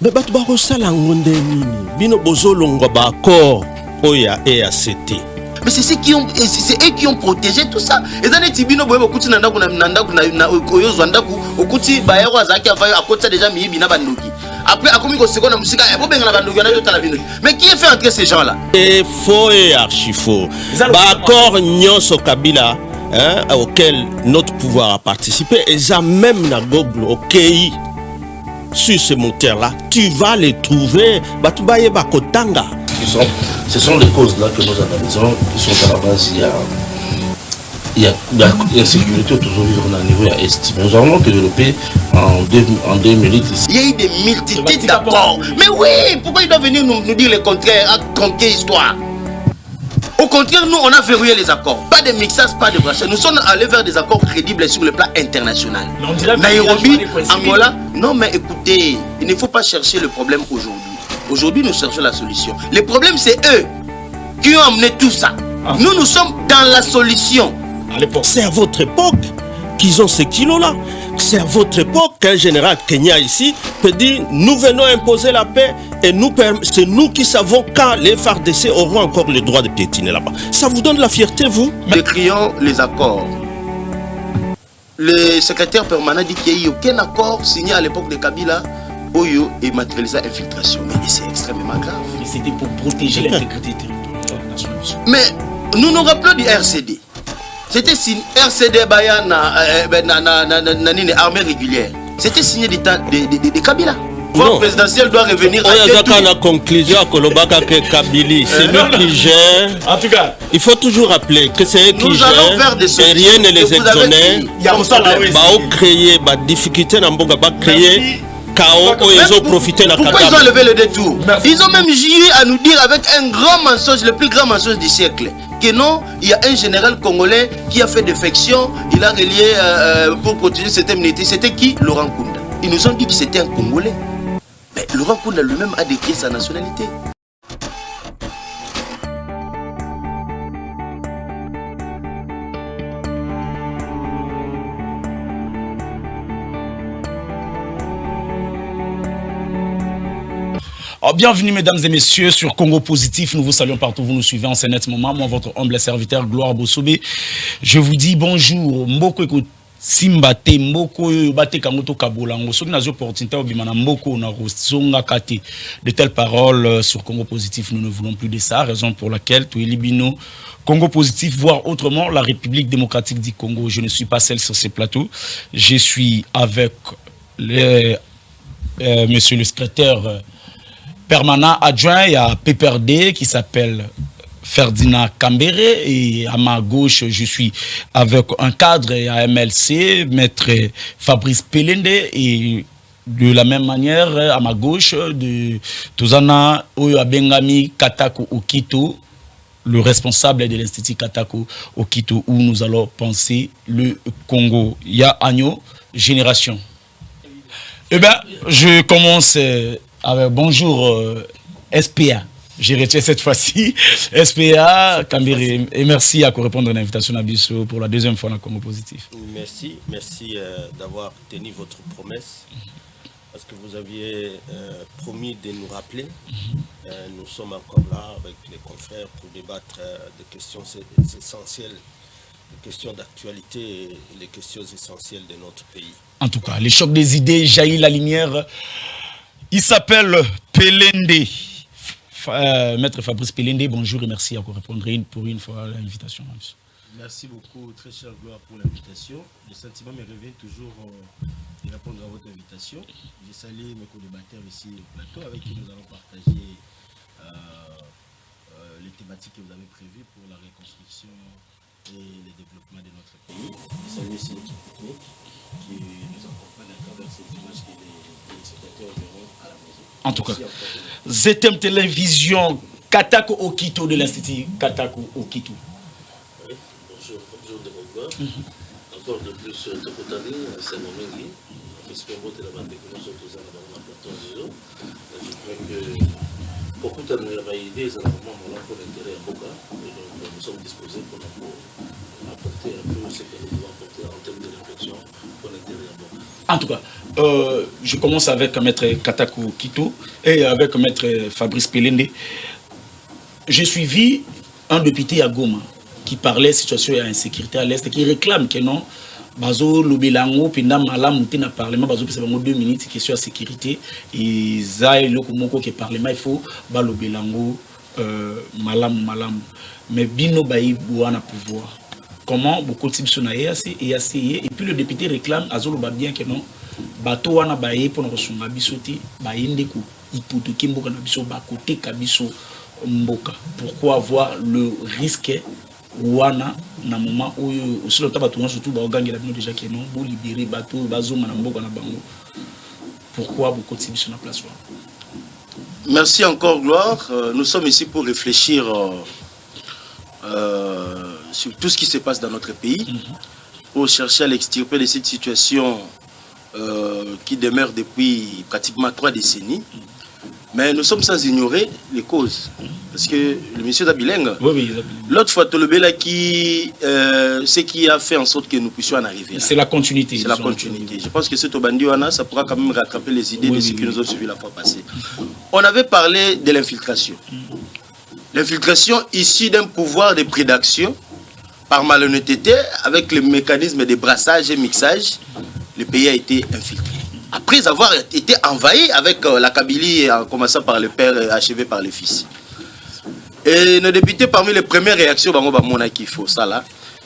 Mais bato bakosala ngonde nini bino bozolongwa ba accord oya EACT. Mais c'est eux qui ont protégé tout ça. Et ça n'est bino boye bokuti nanda kuna na oyo zwanda ku okuti bayero azaki avayo akotsa déjà miyibi na bandoki. Après akomi ko sekonda musika e bo benga na bandoki na jota la bino. Mais qui a fait entrer ces gens là? Et faux et archi faux. Ba accord nyonso Kabila auquel notre pouvoir a participé et ça même na Google OK. Sur ce moteur-là, tu vas les trouver. Batubaye Bakotanga. Ce sont les causes là que nous analysons qui sont à la base. Il y a l'insécurité toujours vivre à un niveau estimé. Nous avons développé en 2 minutes. Il y a eu des multitudes d'accords. Mais oui, pourquoi il doit venir nous dire le contraire, à tronquer l'histoire? Au contraire, nous, on a verrouillé les accords. Pas de mixage, pas de brassage. Nous sommes allés vers des accords crédibles sur le plan international. Nairobi, Angola. Non, mais écoutez, il ne faut pas chercher le problème aujourd'hui. Aujourd'hui, nous cherchons la solution. Le problème, c'est eux qui ont amené tout ça. Nous, nous sommes dans la solution. C'est à votre époque qu'ils ont ces kilos-là. C'est à votre époque qu'un général Kenya ici peut dire nous venons imposer la paix et c'est nous qui savons quand les FARDC auront encore le droit de piétiner là-bas. Ça vous donne la fierté, vous? Décrions les accords. Le secrétaire permanent dit qu'il n'y a eu aucun accord signé à l'époque de Kabila Oyo et matérialisé infiltration. Mais c'est extrêmement grave. Mais c'était pour protéger l'intégrité territoriale nationale. Mais nous nous rappelons du RCD. C'était signé RCD Bayana armée régulière. C'était signé du temps de Kabila. Le présidentiel doit revenir à la conclusion à Kolobaka que Kabili, c'est lui qui gère. En tout cas, il faut toujours rappeler que c'est eux qui gèrent. Nous allons faire des et rien ne les exonère. Il y a créer des difficultés dans le créer chaos ils ont profité de la Pourquoi ils ont levé le détour? Ils ont même juré à nous dire avec un grand mensonge, le plus grand mensonge du siècle, que non, il y a un général congolais qui a fait défection, il a relié pour protéger cette immunité. C'était qui? Laurent Kunda. Ils nous ont dit que c'était un Congolais. Mais Laurent Kunda lui-même a décrit sa nationalité. Alors, bienvenue mesdames et messieurs sur Congo Positif. Nous vous saluons partout, vous nous suivez en ce net moment. Moi, votre humble serviteur Gloire Bossobé. Je vous dis bonjour. Mboko Simbate, Mboko Bate Kamoto Kabolango. Soki nazo opportunité obimana Mboko na Rosonga Kate. De telles paroles sur Congo Positif, nous ne voulons plus de ça. Raison pour laquelle tout Libino Congo Positif, voire autrement la République démocratique du Congo. Je ne suis pas seul sur ces plateaux. Je suis avec monsieur le secrétaire permanent adjoint, il y a PPRD qui s'appelle Ferdinand Kambere et à ma gauche je suis avec un cadre à MLC, maître Fabrice Pelende, et de la même manière à ma gauche de Tozana Oyo Abengami Katako Okito, le responsable de l'Institut Katako Okito où nous allons penser le Congo. Il y a Agno, Génération. Eh bien, je commence avec bonjour SPA. J'ai retiré cette fois-ci SPA Kambere, et merci à répondre à l'invitation à Bissau pour la deuxième fois dans Congo Positif. Merci d'avoir tenu votre promesse parce que vous aviez promis de nous rappeler. Nous sommes encore là avec les confrères pour débattre des questions essentielles, des questions d'actualité et les questions essentielles de notre pays. En tout cas, les chocs des idées jaillit la lumière. Il s'appelle Pelende. Maître Fabrice Pelende, bonjour et merci à répondre pour une fois à l'invitation. Merci beaucoup, très cher Gloire, pour l'invitation. Le sentiment me revient toujours de répondre à votre invitation. Je salue mes co-débatteurs ici au plateau avec qui nous allons partager les thématiques que vous avez prévues pour la reconstruction et le développement de notre pays. Je salue aussi l'équipe technique qui nous accompagne à travers ces images que les spectateurs verront à la maison. En tout cas, ZM Télévision, Katako Okito de l'Institut Katako Okito. Oui, bonjour de revoir. Encore de plus de Kotani, c'est mon mari. J'espère que la bande de nous sommes dans la plateau de l'eau. Je crois que beaucoup de nos idées, c'est normalement pour l'intérêt à Boka. Et donc, nous sommes disposés pour apporter un peu ce que nous pouvons apporter en termes de réflexion pour l'intérêt à Boka. En tout cas, je commence avec Maître Katako Kito et avec Maître Fabrice Pelende. J'ai suivi un député à Goma qui parlait de la situation d'insécurité à l'Est et qui réclame que non, Bazo Lobelango, Pinda Malam, Moutina Parlement, Bazo, c'est vraiment 2 minutes, question de sécurité. Et Zay Lokomoko qui Parlement, il faut Lobelango, Malam. Mais Bino Baï Bouana pouvoir. Comment beaucoup de types et essayé. Et puis le député réclame à Zolo bien que non, Bato Wana Baï pour nous songa bisoti, Baïndeku, Ipotoki Mboka Nabiso, Bakote Kabiso Mboka. Pourquoi avoir le risque Wana, na moment où aussi le tabac surtout Baogang et déjà qui non, pour libérer Bato, Bazo Manamboka Nabango. Pourquoi beaucoup de types sur la place? Merci encore, Gloire. Nous sommes ici pour réfléchir sur tout ce qui se passe dans notre pays, pour chercher à l'extirper de cette situation qui demeure depuis pratiquement 3 décennies. Mais nous sommes sans ignorer les causes. Parce que le monsieur Dabilenga, l'autre fois, Tolobela ce qui a fait en sorte que nous puissions en arriver. C'est la continuité. C'est la continuité. Je pense que ce Tobandiwana, ça pourra quand même rattraper les idées de ce qui nous ont suivi la fois passée. On avait parlé de l'infiltration. L'infiltration issue d'un pouvoir de prédation par malhonnêteté, avec le mécanisme de brassage et mixage, le pays a été infiltré. Après avoir été envahi avec la Kabylie, en commençant par le père et achevé par le fils. Et nos députés, parmi les premières réactions,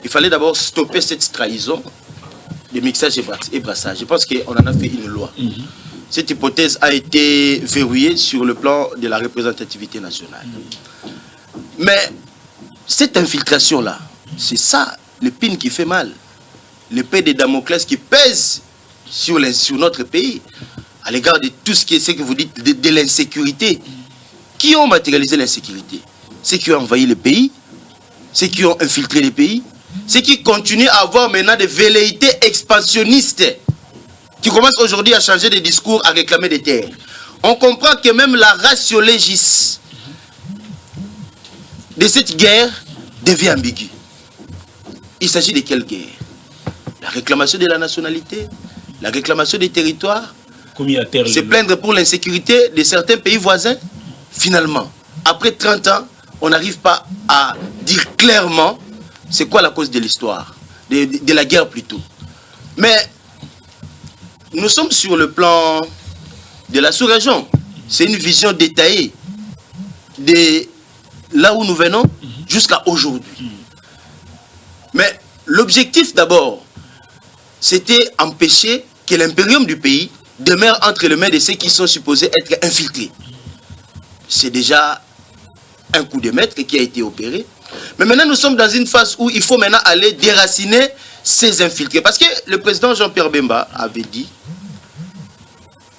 il fallait d'abord stopper cette trahison de mixage et brassage. Je pense qu'on en a fait une loi. Cette hypothèse a été verrouillée sur le plan de la représentativité nationale. Mais cette infiltration-là, c'est ça l'épine qui fait mal. L'épée de Damoclès qui pèse sur notre pays à l'égard de tout ce que vous dites de l'insécurité. Qui ont matérialisé l'insécurité? Ceux qui ont envahi le pays, ceux qui ont infiltré le pays, ceux qui continuent à avoir maintenant des velléités expansionnistes, qui commencent aujourd'hui à changer de discours, à réclamer des terres. On comprend que même la ratio légis de cette guerre devient ambiguë. Il s'agit de quelle guerre? La réclamation de la nationalité, la réclamation des territoires, se plaindre pour l'insécurité de certains pays voisins. Finalement, après 30 ans, on n'arrive pas à dire clairement c'est quoi la cause de l'histoire, de la guerre plutôt. Mais nous sommes sur le plan de la sous-région. C'est une vision détaillée de là où nous venons jusqu'à aujourd'hui. Mais l'objectif d'abord, c'était empêcher que l'impérium du pays demeure entre les mains de ceux qui sont supposés être infiltrés. C'est déjà un coup de maître qui a été opéré. Mais maintenant, nous sommes dans une phase où il faut maintenant aller déraciner ces infiltrés. Parce que le président Jean-Pierre Bemba avait dit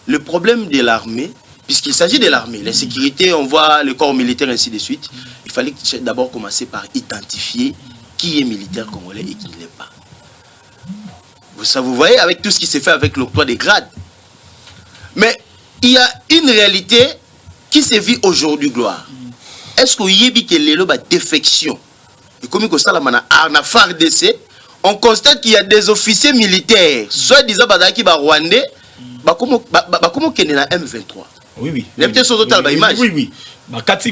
le problème de l'armée, puisqu'il s'agit de l'armée, la sécurité, on voit le corps militaire, ainsi de suite, il fallait d'abord commencer par identifier qui est militaire congolais et qui ne l'est pas. Vous voyez, avec tout ce qui s'est fait avec l'octroi des grades. Mais il y a une réalité qui se vit aujourd'hui, Gloire. Est-ce qu'il y a une défection? Et comme on constate qu'il y a des officiers militaires, soit disant qui sont rwandais, comment qu'ils sont dans M23. Oui. Oui. Bakati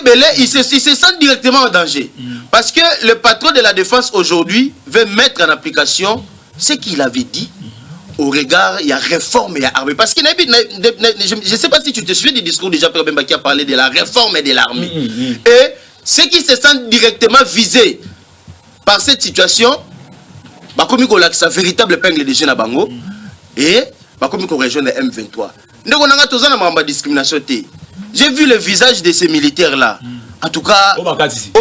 Belé, il se sent directement en danger. Parce que le patron de la défense aujourd'hui veut mettre en application ce qu'il avait dit au regard, il y a réforme et il y a armée. Parce qu'il je ne sais pas si tu te souviens du discours de Jean-Pierre Bemba qui a parlé de la réforme et de l'armée. Et ceux qui se sentent directement visés par cette situation, comme il véritable épingle de jeunes à Bango, et comme il rejoint le M23. J'ai vu le visage de ces militaires-là. En tout cas, au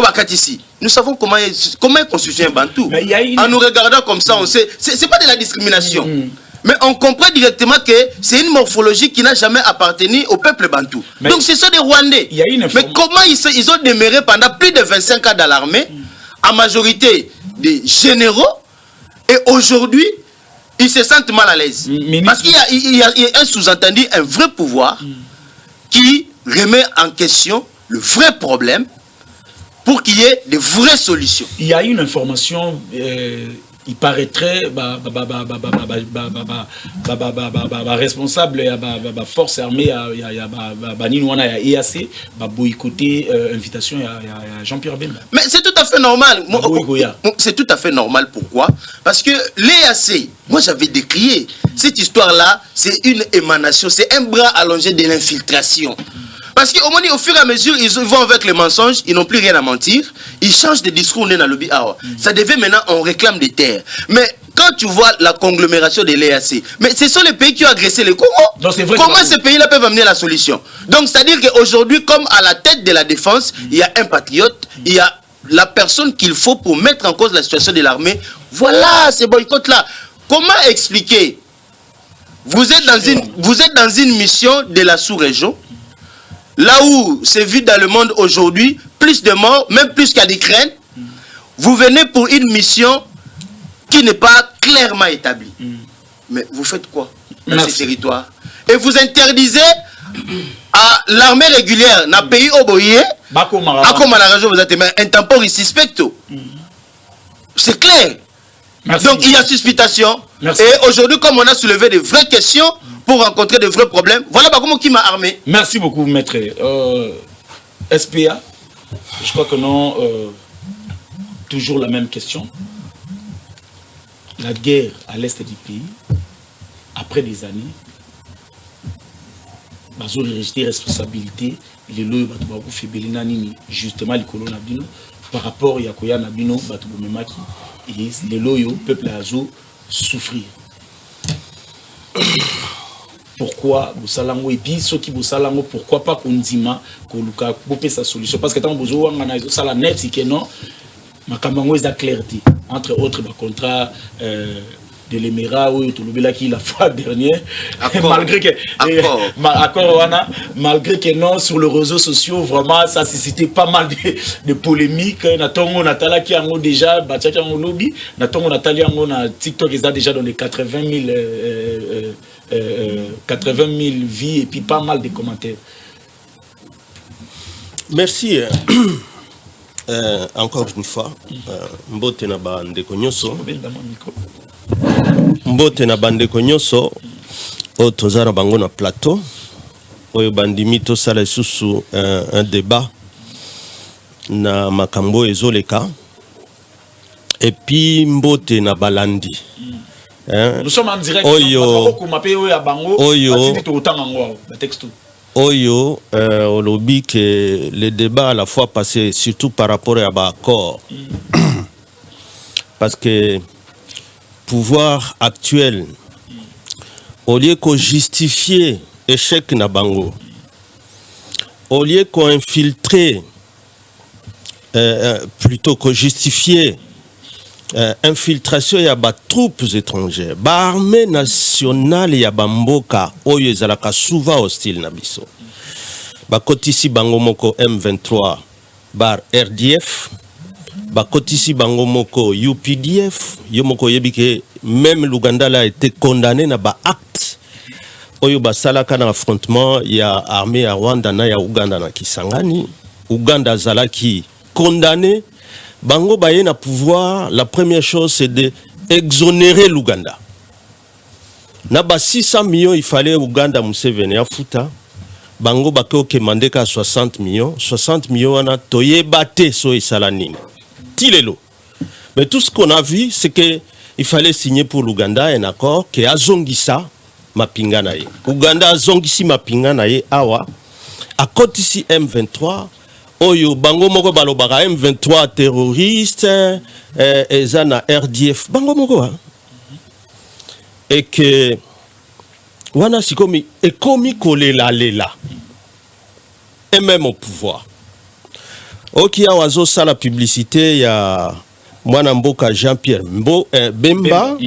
Bakatisi. Nous savons comment est constitué un Bantou. En nous regardant comme ça, on sait, c'est pas de la discrimination. Mais on comprend directement que c'est une morphologie qui n'a jamais appartenu au peuple Bantou. Donc ce sont des Rwandais. Mais comment ils ont demeuré pendant plus de 25 ans dans l'armée, en majorité des généraux, et aujourd'hui, ils se sentent mal à l'aise. Parce qu'il y a un sous-entendu, un vrai pouvoir qui remet en question le vrai problème pour qu'il y ait de vraies solutions. Il y a une information il paraîtrait responsable de force armée EAC boycotter invitation à Jean-Pierre Bemba. Mais c'est tout à fait normal. C'est tout à fait normal. Pourquoi? Parce que l'EAC, moi j'avais décrié cette histoire-là, c'est une émanation, c'est un bras allongé de l'infiltration. Parce qu'au moins, au fur et à mesure, ils vont avec les mensonges, ils n'ont plus rien à mentir, ils changent de discours, on est dans le lobby. Ça devait maintenant, on réclame des terres. Mais quand tu vois la conglomération de l'EAC, mais ce sont les pays qui ont agressé le Congo. Comment ces pays-là peuvent amener la solution? Donc, c'est-à-dire qu'aujourd'hui, comme à la tête de la défense, il y a un patriote, il y a la personne qu'il faut pour mettre en cause la situation de l'armée. Voilà ces boycotts-là. Comment expliquer? Vous êtes dans une mission de la sous-région. Là où c'est vu dans le monde aujourd'hui, plus de morts, même plus qu'à l'Ukraine, vous venez pour une mission qui n'est pas clairement établie. Mais vous faites quoi dans ces territoires? Et vous interdisez à l'armée régulière, dans le pays oboyé, à comme à la région, vous êtes un tampon suspecto. C'est clair. Merci. Donc il y a suspicitation. Merci. Et aujourd'hui, comme on a soulevé de vraies questions pour rencontrer de vrais problèmes, voilà comment qui m'a armé. Merci beaucoup, maître. SPA, je crois que non, toujours la même question. La guerre à l'est du pays, après des années, bazo les rejeter responsabilité, les lois batu fait belina nini justement les colons nabino par rapport à Yakoya nabino batu bomemaki et les loyaux peuple azo souffrir. Pourquoi Bosalango et puis ceux qui Bosalango pourquoi pas qu'on dima qu'on luka bopé sa solution parce que tant besoin on a ça la net c'est que non makambango est la clarté entre autres le contrat de l'Émirat où tout le qui la fois dernière malgré que malgré que non sur les réseaux sociaux vraiment ça suscitait pas mal de polémiques natongo natala qui en déjà batcha en lobby natongo natali en na TikTok ils a déjà dans les 80 000 vies et puis pas mal de commentaires. Merci. Encore une fois, mbote na bande konyoso. Mbote na bande konyoso. O tozara bango na plateau. Oyo bandimi to sala susu un débat na makambo ezoleka. Et puis mbote na balandi. Nous sommes en direct. Oyo, au lobby que le débat à la fois passé, surtout par rapport à l'accord. Parce que pouvoir actuel, au lieu qu'on justifie échec na bango, au lieu qu'on infiltrer, plutôt que justifier infiltration ya ba troupes étrangères, ba armée nationale ya bamboka oyo ezalaka souvent hostile na biso. Ba kotisi bango moko M23 bar RDF, ba kotisi bango moko UPDF, yo moko yebike même l'Ouganda a été condamné na ba acte oyo ba salaka na affrontement ya armée ya Rwanda na ya Uganda na Kisangani. Uganda zalaki condamné. Bango baye na pouvoir, la première chose c'est de exonérer l'Ouganda. Na ba 600 millions il fallait Ouganda Museveni afuta. Bango bako kemandeka 60 millions wana toye bate so isalanine. Tilelo. Mais tout ce qu'on a vu c'est que il fallait signer pour l'Ouganda un accord que azongisa mapinga na ye. Ouganda azongisi mapinga na ye awa a kotisi M23. Oyo bango moko balobaka M23 terroriste eza na RDF bango moko et que wana sikomi ekomi kolela lela et même au pouvoir oki awazo sala publicité ya mwana mboka Jean-Pierre Bemba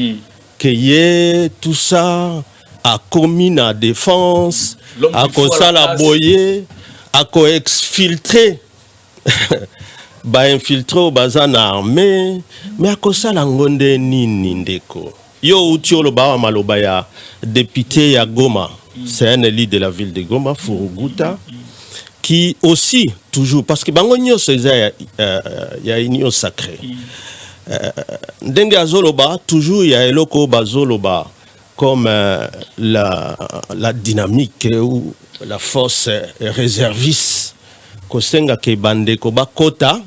que ye tout ça a commis na défense a kosala boye a co-exfiltré ba infiltré bazana armée mais a kosala ngonde nini ndeko yo utiolo ba maloba ya député ya Goma c'est un élu de la ville de Goma Furuguta qui aussi toujours parce que bango nyoso ya union sacrée ndenge azoloba toujours ya eloko bazoloba comme la dynamique ou la force réserviste kosenga ke bandeko bakota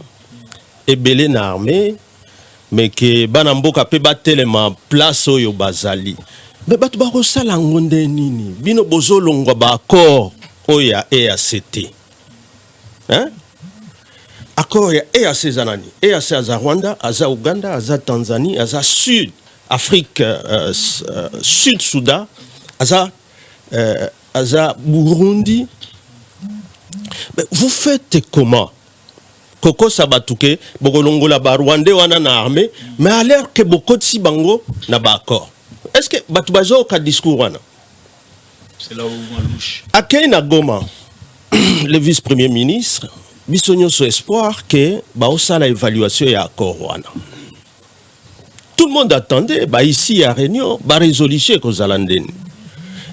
ebele na armée mais que bana mboka pe batelema place oyo bazali mais batu bakosala ngonde nini bino bozolongwa ba accord oyo ya EACT hein accord ya EAC zanani EAC aza Rwanda aza Uganda aza Tanzanie aza Sud Afrique Sud Soudan aza Burundi. Mais vous faites comment? Koko Sabatuke, Bokolongola ba Rwandais wana na armée, mais à l'air que beaucoup de bango na ba accord. Est-ce que Batubazo ka discours wana? C'est là où on louche. Akei na Goma, le vice-premier ministre, bisogno so espoir que ba osala évaluation ya accord wana. Tout le monde attendait, bah ici à Réunion, bah résolution ko zalandeni.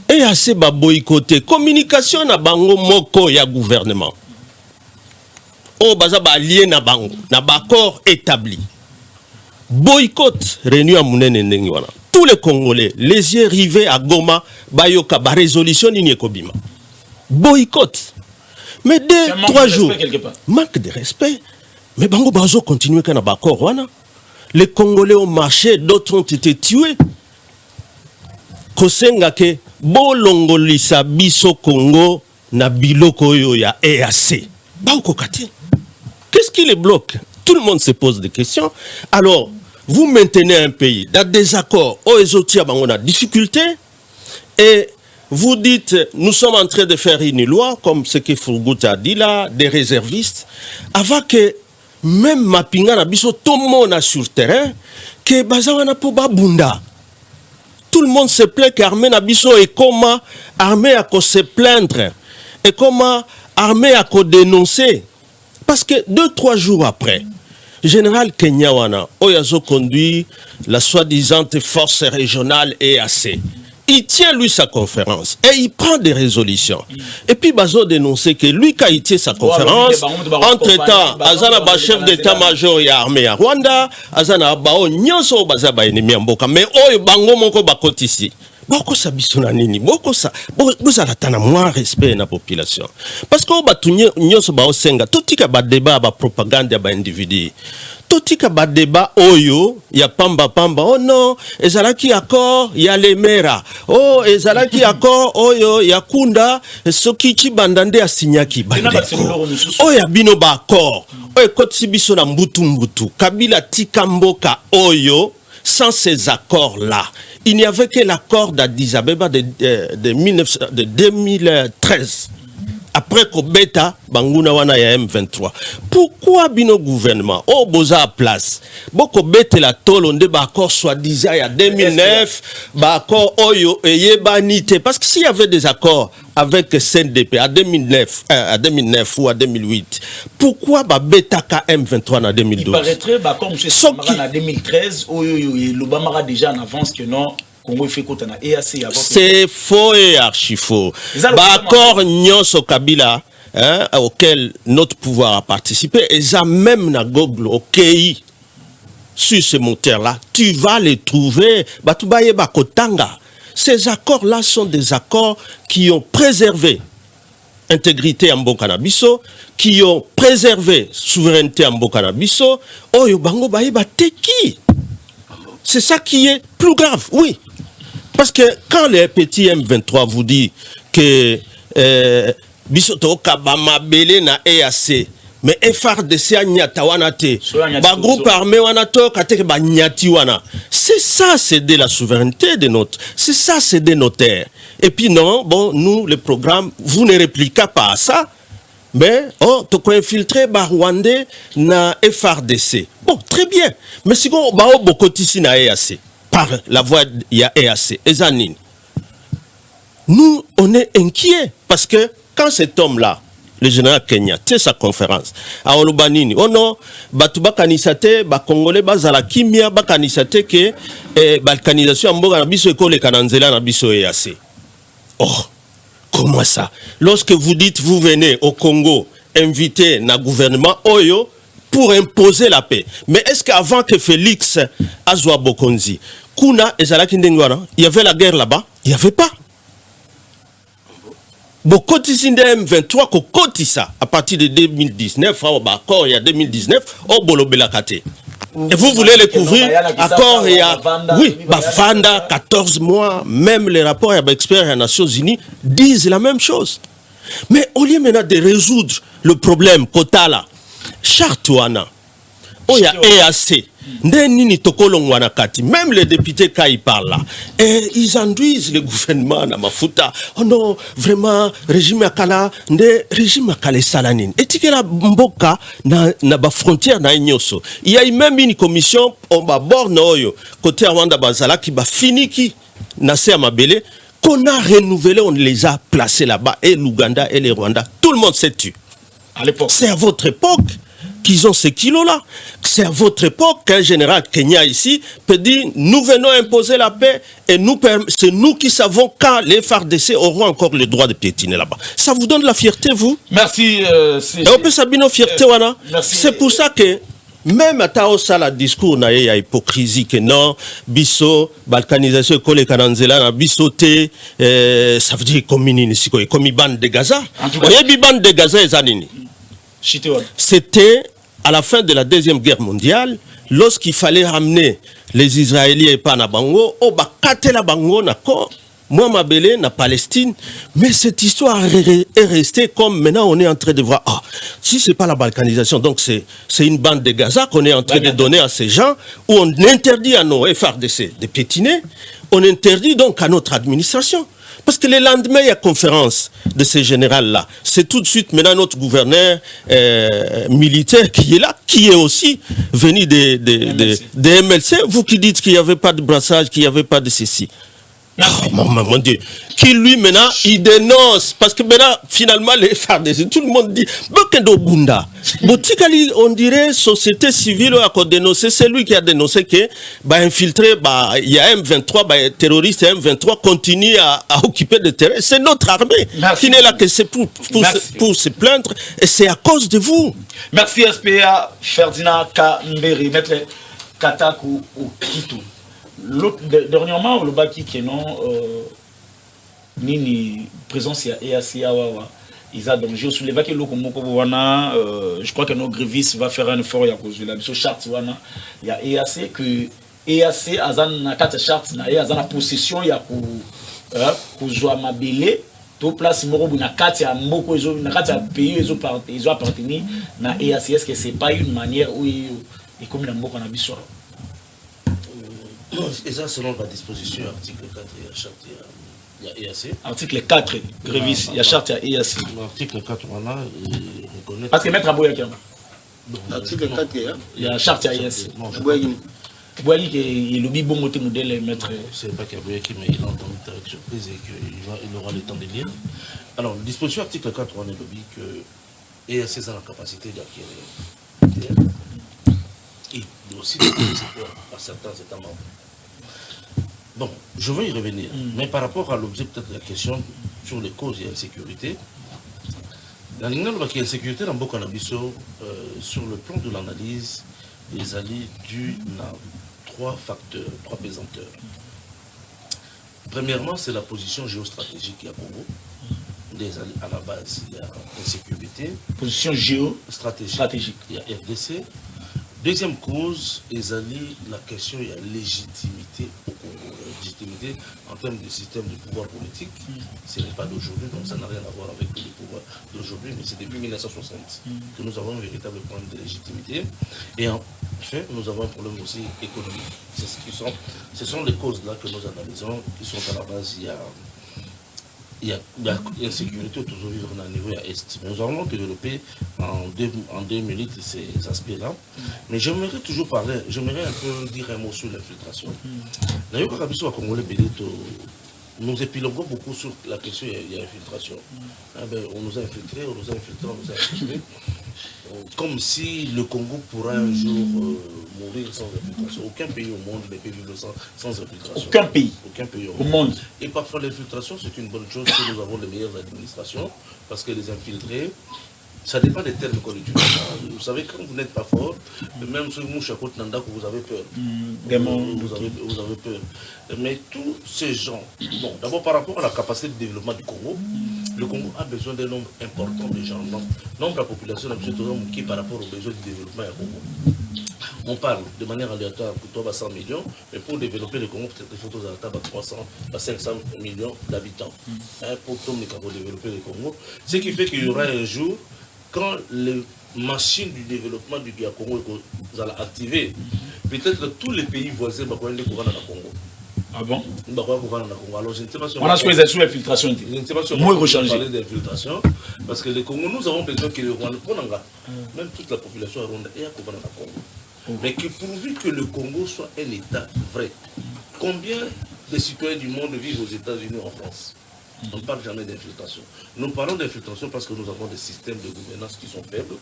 Et assez ba boycotté communication na bango moko ya gouvernement. Oh baza ba lié na bango, na ba accord établi. Boycott Réunion à Mounene ndengi wana. Tous les Congolais, les yeux rivés à Goma, bayoka ba résolution ni ekobima. Boycott. Mais 2-3 jours. Manque de respect. Mais bango bazo continuer kana ba accord wana. Les Congolais ont marché, d'autres ont été tués. Kosenga ke bolongolisa biso Congo na biloko yo ya EAC. Qu'est-ce qui les bloque? Tout le monde se pose des questions. Alors, vous maintenez un pays dans des accords, on a difficulté, et vous dites, nous sommes en train de faire une loi, comme ce que Fourgout a dit là, des réservistes, avant que même Mapinga na biso tout le monde sur terrain, que bazawana po babunda. Tout le monde se plaint qu'armée Nabiso et comment armée a se plaindre et comment armée a dénoncer. Parce que 2-3 jours après, général Kenyawana, Oyazo conduit la soi-disant force régionale EAC. Il tient lui sa conférence et il prend des résolutions. Et puis Bazo dénonçait que lui quand il tient sa conférence, entre-temps, Azana ba chef d'état-major ya armée à Rwanda, Azana bao nyonso baza ba ennemi mboka, mais oyo bango moko bakoti ici. Boko sabisona nini, boko sa, bozala tana moins respect na population. Parce que ba nyonso ba osenga, totika ba débat ba propagande ba individu. Totika ba débat oyo ya pamba oh non ezalaki accord ya lemera oh ezalaki accord oyo ya kunda soki chibandande asinyaki bandeko oyo bino ba accord oyo kotisi biso na mbutu Kabila tika mboka oyo. Sans ces accords-là, il n'y avait que l'accord d'Addis Abeba de 2013. Après Kobeta, Banguna wana ya M23. Pourquoi bino gouvernement, oh boza à place, boko bete la tolo nde ba accord soi-disant ya 2009, ba accord oyo eyebanite. Parce que s'il y avait des accords avec CNDP à 2009 ou à 2008, pourquoi ba beta ka M23 en 2012? Il paraîtrait ba comme M. Samara en 2013, l'Obama déjà en avance que non. C'est faux et archi faux. Accord Nyonso Kabila auquel notre pouvoir a participé, et ça même na Google, ok, sur ce moteur-là, tu vas les trouver. Batubaye Bakotanga. Ces accords-là sont des accords qui ont préservé intégrité en Mbokanabiso, qui ont préservé souveraineté en Mbokanabiso. Oh yobango baye bateki. C'est ça qui est plus grave, oui. Parce que quand les petits M23 vous disent que Bisoto Kabama Belé na EAC, mais FRDC a nyatawana te, ba groupe armé wana to kateke ba nyati wana. C'est ça, céder la souveraineté de notre, c'est ça, céder nos terres. Et puis non, bon, nous, le programme, vous ne répliquez pas à ça. Mais, oh, tu as infiltré ba Rwandais na FRDC. Bon, très bien. Mais si on va au Bokotisi na EAC, par la voie il y a EAC, Ezanine. Nous, on est inquiets parce que quand cet homme-là, le général Kenya, tient sa conférence à Olubanini, oh non, Batuba Kanisate, Congolais, Bazala Kimia, Bakanisate, que Balkanisation en Boga Nabiso et Kole Kananzela Nabiso EAC. Oh! Comment ça? Lorsque vous dites, vous venez au Congo, invité na gouvernement Oyo, pour imposer la paix. Mais est-ce qu'avant que Félix Azwa Bokonzi, Kuna et Zalaki Ndengwana, il y avait la guerre là-bas? Il n'y avait pas. Bokoti Sinde M23 Kokoti ça à partir de 2019, il y a 2019, au Bolobelakate. Et vous voulez les couvrir encore il y a oui, Bafanda 14 mois, même les rapports experts des Nations Unies disent la même chose. Mais au lieu maintenant de résoudre le problème Kotala, Chartouana, il y a EAC, même les députés quand ils parlent là, et ils induisent le gouvernement dans ma fouta. Oh non, vraiment, régime Akala, régime Akala Salanin. Et tu la mboka na ba frontière na Ignoso. Il y a même une commission au bord noyo côté Rwanda Bazala qui va finir qui na se Amabele qu'on a renouvelé, on les a placés là-bas et l'Ouganda et les Rwanda. Tout le monde s'est tué. À l'époque, c'est à votre époque qu'ils ont ces kilos-là. C'est à votre époque qu'un général Kenya ici peut dire nous venons imposer la paix et c'est nous qui savons quand les FARDC auront encore le droit de piétiner là-bas. Ça vous donne la fierté, vous? Merci. Et on peut s'habiller nos fiertés, voilà. C'est pour ça que même à Taosa, la discours, il y a hypocrisie que non, biso, balkanisation, école kananzela, biso te, ça veut dire comme bande de Gaza. Il y a bande de Gaza et Zanini. C'était à la fin de la Deuxième Guerre mondiale, lorsqu'il fallait ramener les Israéliens et pas na Bango, bakate la Bango nako, moi Mabélé na Palestine, mais cette histoire est restée comme maintenant on est en train de voir, si c'est pas la balkanisation, donc c'est une bande de Gaza qu'on est en train de donner à ces gens, où on interdit à nos FARDC de piétiner, on interdit donc à notre administration. Parce que le lendemain, il y a conférence de ces généraux-là. C'est tout de suite maintenant notre gouverneur militaire qui est là, qui est aussi venu des MLC. Vous qui dites qu'il n'y avait pas de brassage, qu'il n'y avait pas de ceci. Oh, mon Dieu. Qui lui maintenant, il dénonce. Parce que maintenant, finalement, les FARDC, tout le monde dit, on dirait société civile a dénoncé, c'est lui qui a dénoncé que infiltré, il y a M23, terroristes M23 continuent à occuper le terrain. C'est notre armée qui n'est là que c'est pour se plaindre. Et c'est à cause de vous. Merci SPA Ferdinand Kambere, maître Katakou ou Kitou. Dernièrement, le baki qui est non, nini présence ya EAC awawa, ils ont danger sur les vaquets locaux wana. Je crois que nos grévistes va faire un effort ya cause de la mission charte wana. Il y a EAC que EAC azan na kata charte na azan possession ya ko joa mabele to place morobu na kata ya mboko ezo na kata pays ezo appartenir na EAC. Est-ce que c'est pas une manière où et comme na mboko na biso? Et ça, selon la disposition, article 4, il y a charte, il y a EAC. Article 4, Grévis, il y a charte, il y a EAC. L'article 4, on a reconnaît. Parce que Maître Abouya qui est là. L'article 4, il y a charte, il y a EAC. Abouya qui est le bon côté modèle, Maître. C'est pas qu'Abouya qui, mais il a entendu avec surprise et qu'il aura le temps de lire. Alors, disposition article 4, on a le lobby que EAC a la capacité d'acquérir. Et aussi à certains États membres. Bon, je vais y revenir. Mais par rapport à l'objet peut-être de la question sur les causes et l'insécurité, la ligne de l'insécurité dans beaucoup d'ambitions sur le plan de l'analyse des alliés dus à 3 facteurs, 3 pesanteurs. Premièrement, c'est la position géostratégique à Congo. À la base, il y a l'insécurité. Position géostratégique. Il y a RDC. Deuxième cause, la question de la légitimité au Congo. La légitimité en termes de système de pouvoir politique, ce n'est pas d'aujourd'hui, donc ça n'a rien à voir avec le pouvoir d'aujourd'hui, mais c'est depuis 1960 que nous avons un véritable problème de légitimité. Et enfin, nous avons un problème aussi économique. Ce sont les causes-là que nous analysons, qui sont à la base, il y a l'insécurité autour de vivre à niveau à Est. Nous allons développer en 2 minutes ces aspects-là. Mais j'aimerais toujours parler, j'aimerais un peu dire un mot sur l'infiltration. D'ailleurs, quand on a nous épiloguons beaucoup sur la question de l'infiltration. On nous a infiltrés, on nous a infiltrés. Comme si le Congo pourrait un jour mourir sans infiltration. Aucun pays au monde ne peut vivre sans infiltration. Aucun pays au monde. Et parfois l'infiltration, c'est une bonne chose si nous avons les meilleures administrations, parce que les infiltrés Ça dépend des termes qu'on utilise. Vous savez, quand vous n'êtes pas fort, même sur Mouchakot Nanda, vous avez peur. Vous avez peur. Mais tous ces gens, bon, d'abord par rapport à la capacité de développement du Congo, le Congo a besoin d'un nombre important de gens. Nombre de la population a besoin d'un qui par rapport aux besoins du développement du Congo. On parle de manière aléatoire pour toi 100 millions, mais pour développer le Congo, peut-être il faut à 300 à 500 millions d'habitants. Pour développer le Congo. Ce qui fait qu'il y aura un jour, quand les machines du développement du Congo vous allez activer, peut-être tous les pays voisins vont aller dans le Congo. Ah bon? Alors, je ne sais pas si on a sous l'infiltration. Je ne sais pas si on va parler d'infiltration, parce que le Congo, nous avons besoin que le Rwanda, même toute la population rwanda est à Congo. Mais que pourvu que le Congo soit un État vrai, combien de citoyens du monde vivent aux États-Unis ou en France? On ne parle jamais d'infiltration. Nous parlons d'infiltration parce que nous avons des systèmes de gouvernance qui sont faibles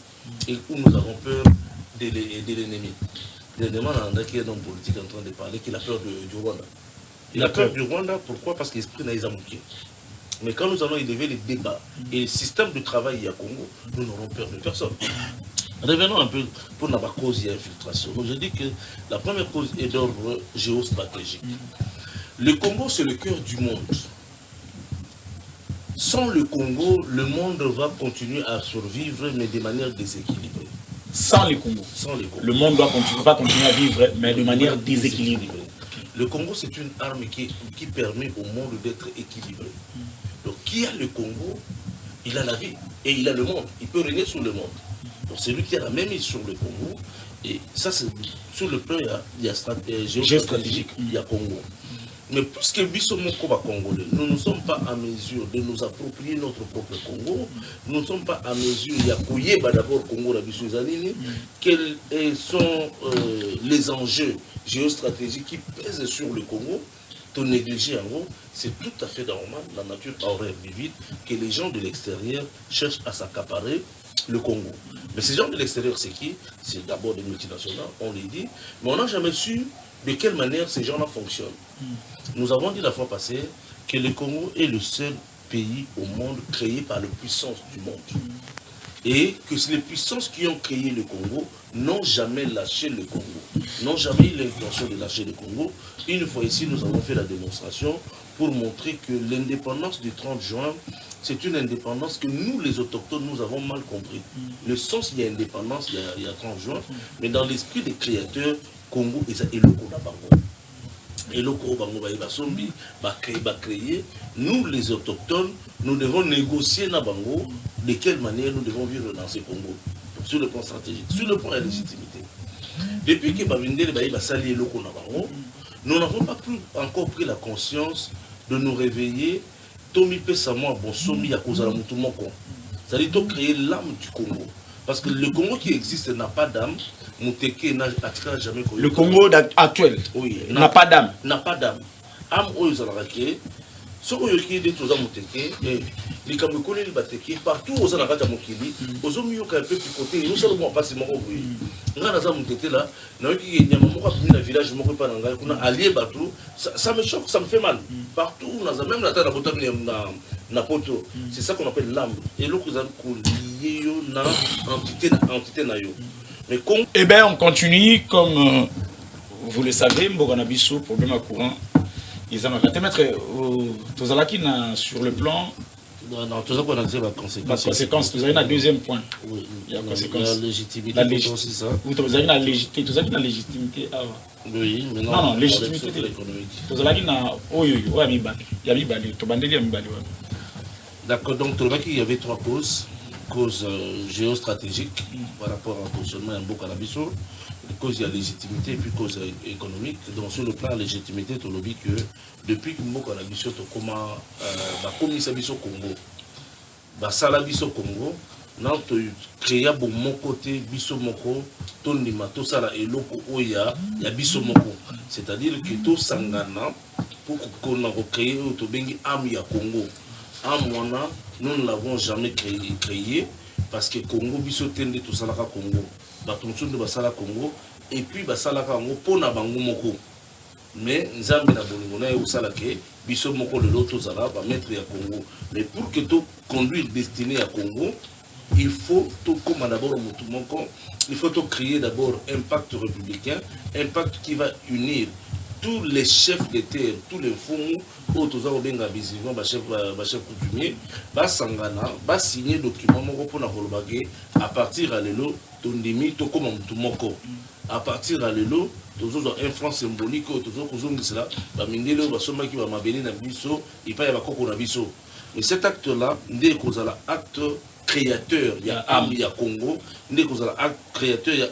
et où nous avons peur de l'ennemi. Dernièrement, il y a un homme politique en train de parler qu'il a peur du Rwanda. Il a peur du Rwanda, pourquoi? Parce qu'il l'esprit n'a pas manqué. Mais quand nous allons élever les débats et le système de travail à Congo, nous n'aurons peur de personne. Revenons un peu pour la cause et l'infiltration. Je dis que la première cause est d'ordre géostratégique. Le Congo, c'est le cœur du monde. Sans le Congo, le monde va continuer à survivre, mais de manière déséquilibrée. Sans le Congo. Le monde va continuer à vivre, mais de manière déséquilibrée. Le Congo, c'est une arme qui permet au monde d'être équilibré. Donc, qui a le Congo, il a la vie et il a le monde. Il peut régner sur le monde. Donc, c'est lui qui a la même mise sur le Congo. Et ça, c'est sur le plan, il y a géostratégique, il y a Congo. Mais puisque Congolais, nous ne sommes pas à mesure de nous approprier notre propre Congo, nous ne sommes pas à mesure, il y a Kouyeba d'abord Congo, quels sont les enjeux géostratégiques qui pèsent sur le Congo, tout négliger en gros, c'est tout à fait normal, la nature aurait vivide, que les gens de l'extérieur cherchent à s'accaparer le Congo. Mais ces gens de l'extérieur, c'est qui? C'est d'abord des multinationales, on les dit, mais on n'a jamais su de quelle manière ces gens-là fonctionnent. Nous avons dit la fois passée que le Congo est le seul pays au monde créé par les puissances du monde. Et que les puissances qui ont créé le Congo n'ont jamais lâché le Congo, n'ont jamais eu l'intention de lâcher le Congo. Une fois ici, nous avons fait la démonstration pour montrer que l'indépendance du 30 juin, c'est une indépendance que nous, les autochtones, nous avons mal compris. Le sens, il y a indépendance, il y a 30 juin, mais dans l'esprit des créateurs, Congo et le Congo. Et le Congo va créer. Nous, les autochtones, nous devons négocier na Bango de quelle manière nous devons vivre dans ce Congo, sur le plan stratégique, sur le plan de la légitimité. Depuis que Bavindele va s'allier le Congo, nous n'avons pas encore pris la conscience de nous réveiller. Tomi Pesamo Bonsomi à cause de la Moutoumoko. C'est-à-dire de créer l'âme du Congo. Parce que le Congo qui existe n'a pas d'âme. Mouteke n'a jamais connu. Le Congo actuel n'a pas d'âme. N'a pas d'âme. Âme aux Alaraké, ce qui est des choses à Mouteke, les Kamekole, les Bateke, partout aux Alaraké, aux Omioka, un peu plus côté, nous sommes pas si morts. Nanaza Mouteke là, il y a un village, on a allié Batou, ça me choque, ça me fait mal. Partout, même la terre na poto, c'est ça qu'on appelle l'âme. Et l'autre, vous avez lié na entité na yo. Eh bien, on continue comme vous le savez, Mboganabiso, problème à courant. Ils ont maître sur le plan. Non, tout ça qu'on a dit la conséquence. La conséquence, vous avez un deuxième point. Oui, il y a conséquence. La légitimité. Vous avez la légitimité. Vous avez la légitimité. Oui, mais non, légitimité économique. Vous avez d'accord, donc il y avait trois causes. Cause géostratégique par rapport au positionnement en Bokanabiso, cause de la légitimité et puis cause économique. Donc sur le plan de la légitimité, tu as dit que depuis que Bokanabiso comment commissaire biso Congo, Salabiso Congo, nous avons créé mon côté biso moko, tonima to sala eloko oya ya biso moko. C'est-à-dire que to sangana pour qu'on a créé to bengi am ya Congo. Amwana, nous ne l'avons jamais créé parce que Congo, biso tende tout ça Congo, batonsun de basala Congo et puis basala Congo pour na bango moko. Mais nzambe na bolingona e usala ke biso moko le loto zala ba mettre ya Congo. Mais pour que tout conduire destiné à Congo, il faut tout comme d'abord il faut tout créer d'abord un pacte républicain, un pacte qui va unir tous les chefs de terre, tous les fous, autour de visiblement, chef coutumier, va sangana, va signer document pour à partir de l'élo, tondimi, to comme moko. À partir de l'élo, toujours un franc symbolique, toujours que cela, va mindelo, va sommer qui va m'abéner na biso, et pas y va coco na biso. Mais cet acte-là, dès qu'on a l'acte créateur, il y a âme, il y a Congo, dès qu'on a l'acte créateur,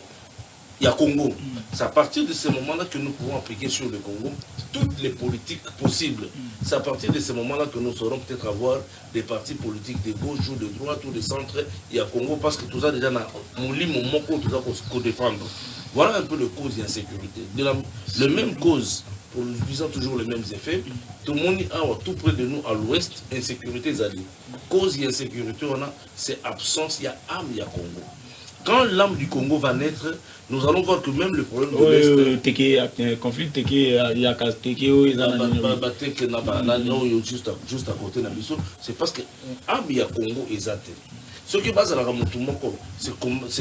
il y a Congo. C'est à partir de ce moment-là que nous pouvons appliquer sur le Congo toutes les politiques possibles. C'est à partir de ce moment-là que nous saurons peut-être avoir des partis politiques de gauche ou de droite ou de centre. Il y a Congo parce que tout ça déjà dans mon lit, mon mot, tout ça qu'on défendre. Voilà un peu le cause d'insécurité. La même cause, produisant toujours les mêmes effets, tout le monde a tout près de nous à l'ouest, insécurité zali. Cause d'insécurité, on a, c'est absence, il y a âme, il y a Congo. Quand l'âme du Congo va naître, nous allons voir que même le problème de l'Est... conflit, juste à côté de Nabiso, c'est parce que l'âme, il y a Congo et Zate. Ce qui base à la Ramutumoko, ce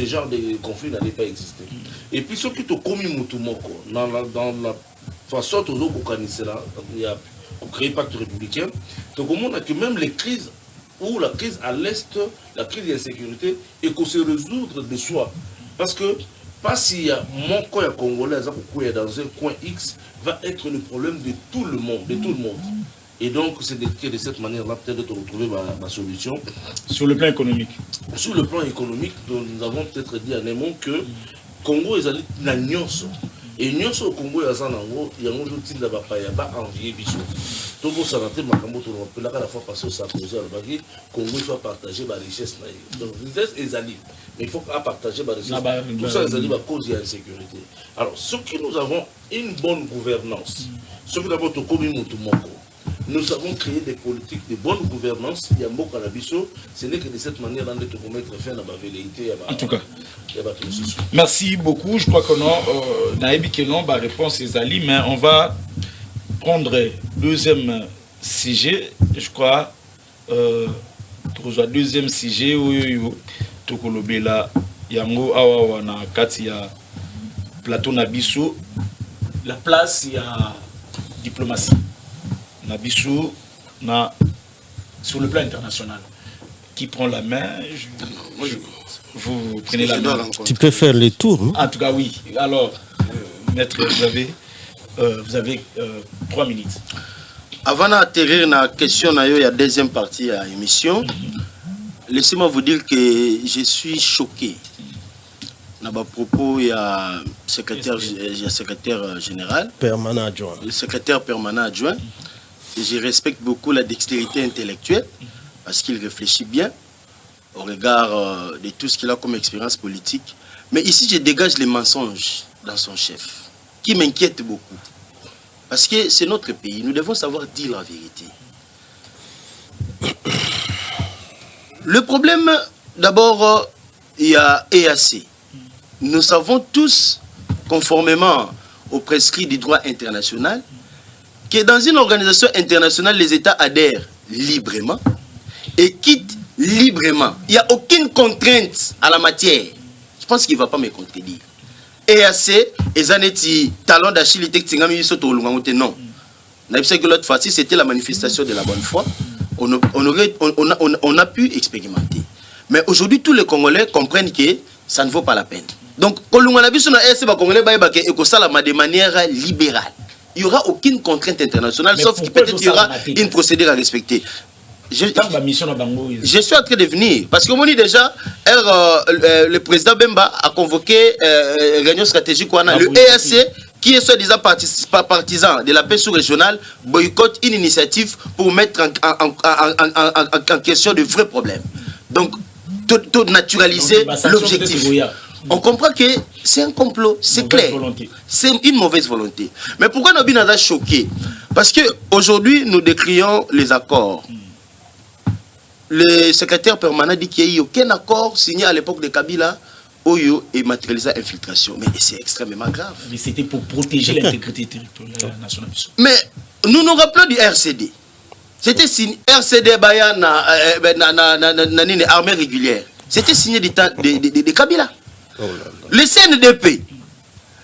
genre de conflit n'allait pas exister. Et puis ce qui te commis Mutumoko, dans la façon dont il y a créé le pacte républicain, donc on a que même les crises, ou la crise à l'Est, la crise d'insécurité, et qu'on se résoudre de soi. Parce que, pas s'il y a mon coin congolais dans un coin X, va être le problème de tout le monde, Et donc, c'est de cette manière-là, peut-être, de retrouver ma solution. Sur le plan économique. Sur le plan économique, nous avons peut-être dit à Némon que Congo est allé dans Nyonso. Et Nyonso au Congo, il y a un jour qui n'a pas envié Bichon. Donc, on s'en a fait, on peut la fois passer au Sarkozy, le Congo, il faut partager la richesse. Donc, la richesse est allée. Mais il faut partager la richesse. Tout ça est allé à cause de l'insécurité. Alors, ce que nous avons une bonne gouvernance, ce que nous avons nous avons créé des politiques de bonne gouvernance. Il y a un mot Canabiso. Ce n'est que de cette manière-là que nous mettre fin à la velléité. En tout cas. Merci beaucoup. Je crois que non, Naïbi que non, réponse est Ali, mais on va prendre deuxième sujet. Je crois, deuxième sujet où Tokolobela Yango Awa na Katia Plateau Nabiso. La place, il y a diplomatie. Nabiso, sur le plan international, qui prend la main, vous prenez la main. Tu peux faire les tours, non? En tout cas, oui. Alors, maître, vous avez 3 minutes. Avant d'atterrir dans la question, il y a deuxième partie de l'émission. Laissez-moi vous dire que je suis choqué. À propos, il y a secrétaire général, le secrétaire permanent adjoint. Je respecte beaucoup la dextérité intellectuelle parce qu'il réfléchit bien au regard de tout ce qu'il a comme expérience politique. Mais ici, je dégage les mensonges dans son chef, qui m'inquiète beaucoup. Parce que c'est notre pays, nous devons savoir dire la vérité. Le problème, d'abord, il y a EAC. Nous savons tous, conformément aux prescrits du droit international, que dans une organisation internationale, les États adhèrent librement et quittent librement. Il n'y a aucune contrainte à la matière. Je pense qu'il ne va pas me contredire. EAC, les talons d'Achille, non. L'autre fois, c'était la manifestation de la bonne foi. On a pu expérimenter. Mais aujourd'hui, tous les Congolais comprennent que ça ne vaut pas la peine. Donc, de manière libérale. Il n'y aura aucune contrainte internationale, mais sauf que peut-être il y aura une procédure à respecter. Je suis en train de venir, parce que déjà, le président Bemba a convoqué une réunion stratégique, le EAC, qui est soi-disant partisan de la paix sous-régionale, boycotte une initiative pour mettre en question de vrais problèmes. Donc, naturaliser l'objectif. On comprend que c'est un complot, c'est clair. C'est une mauvaise volonté. Mais pourquoi nous sommes choqués? Parce qu'aujourd'hui, nous décrions les accords. Le secrétaire permanent dit qu'il n'y a eu aucun accord signé à l'époque de Kabila et matérialisé infiltration. Mais c'est extrêmement grave. Mais c'était pour protéger l'intégrité territoriale nationale. Mais nous nous rappelons du RCD. C'était signé RCD Bayana, armée régulière. C'était signé du temps de Kabila. Le CNDP,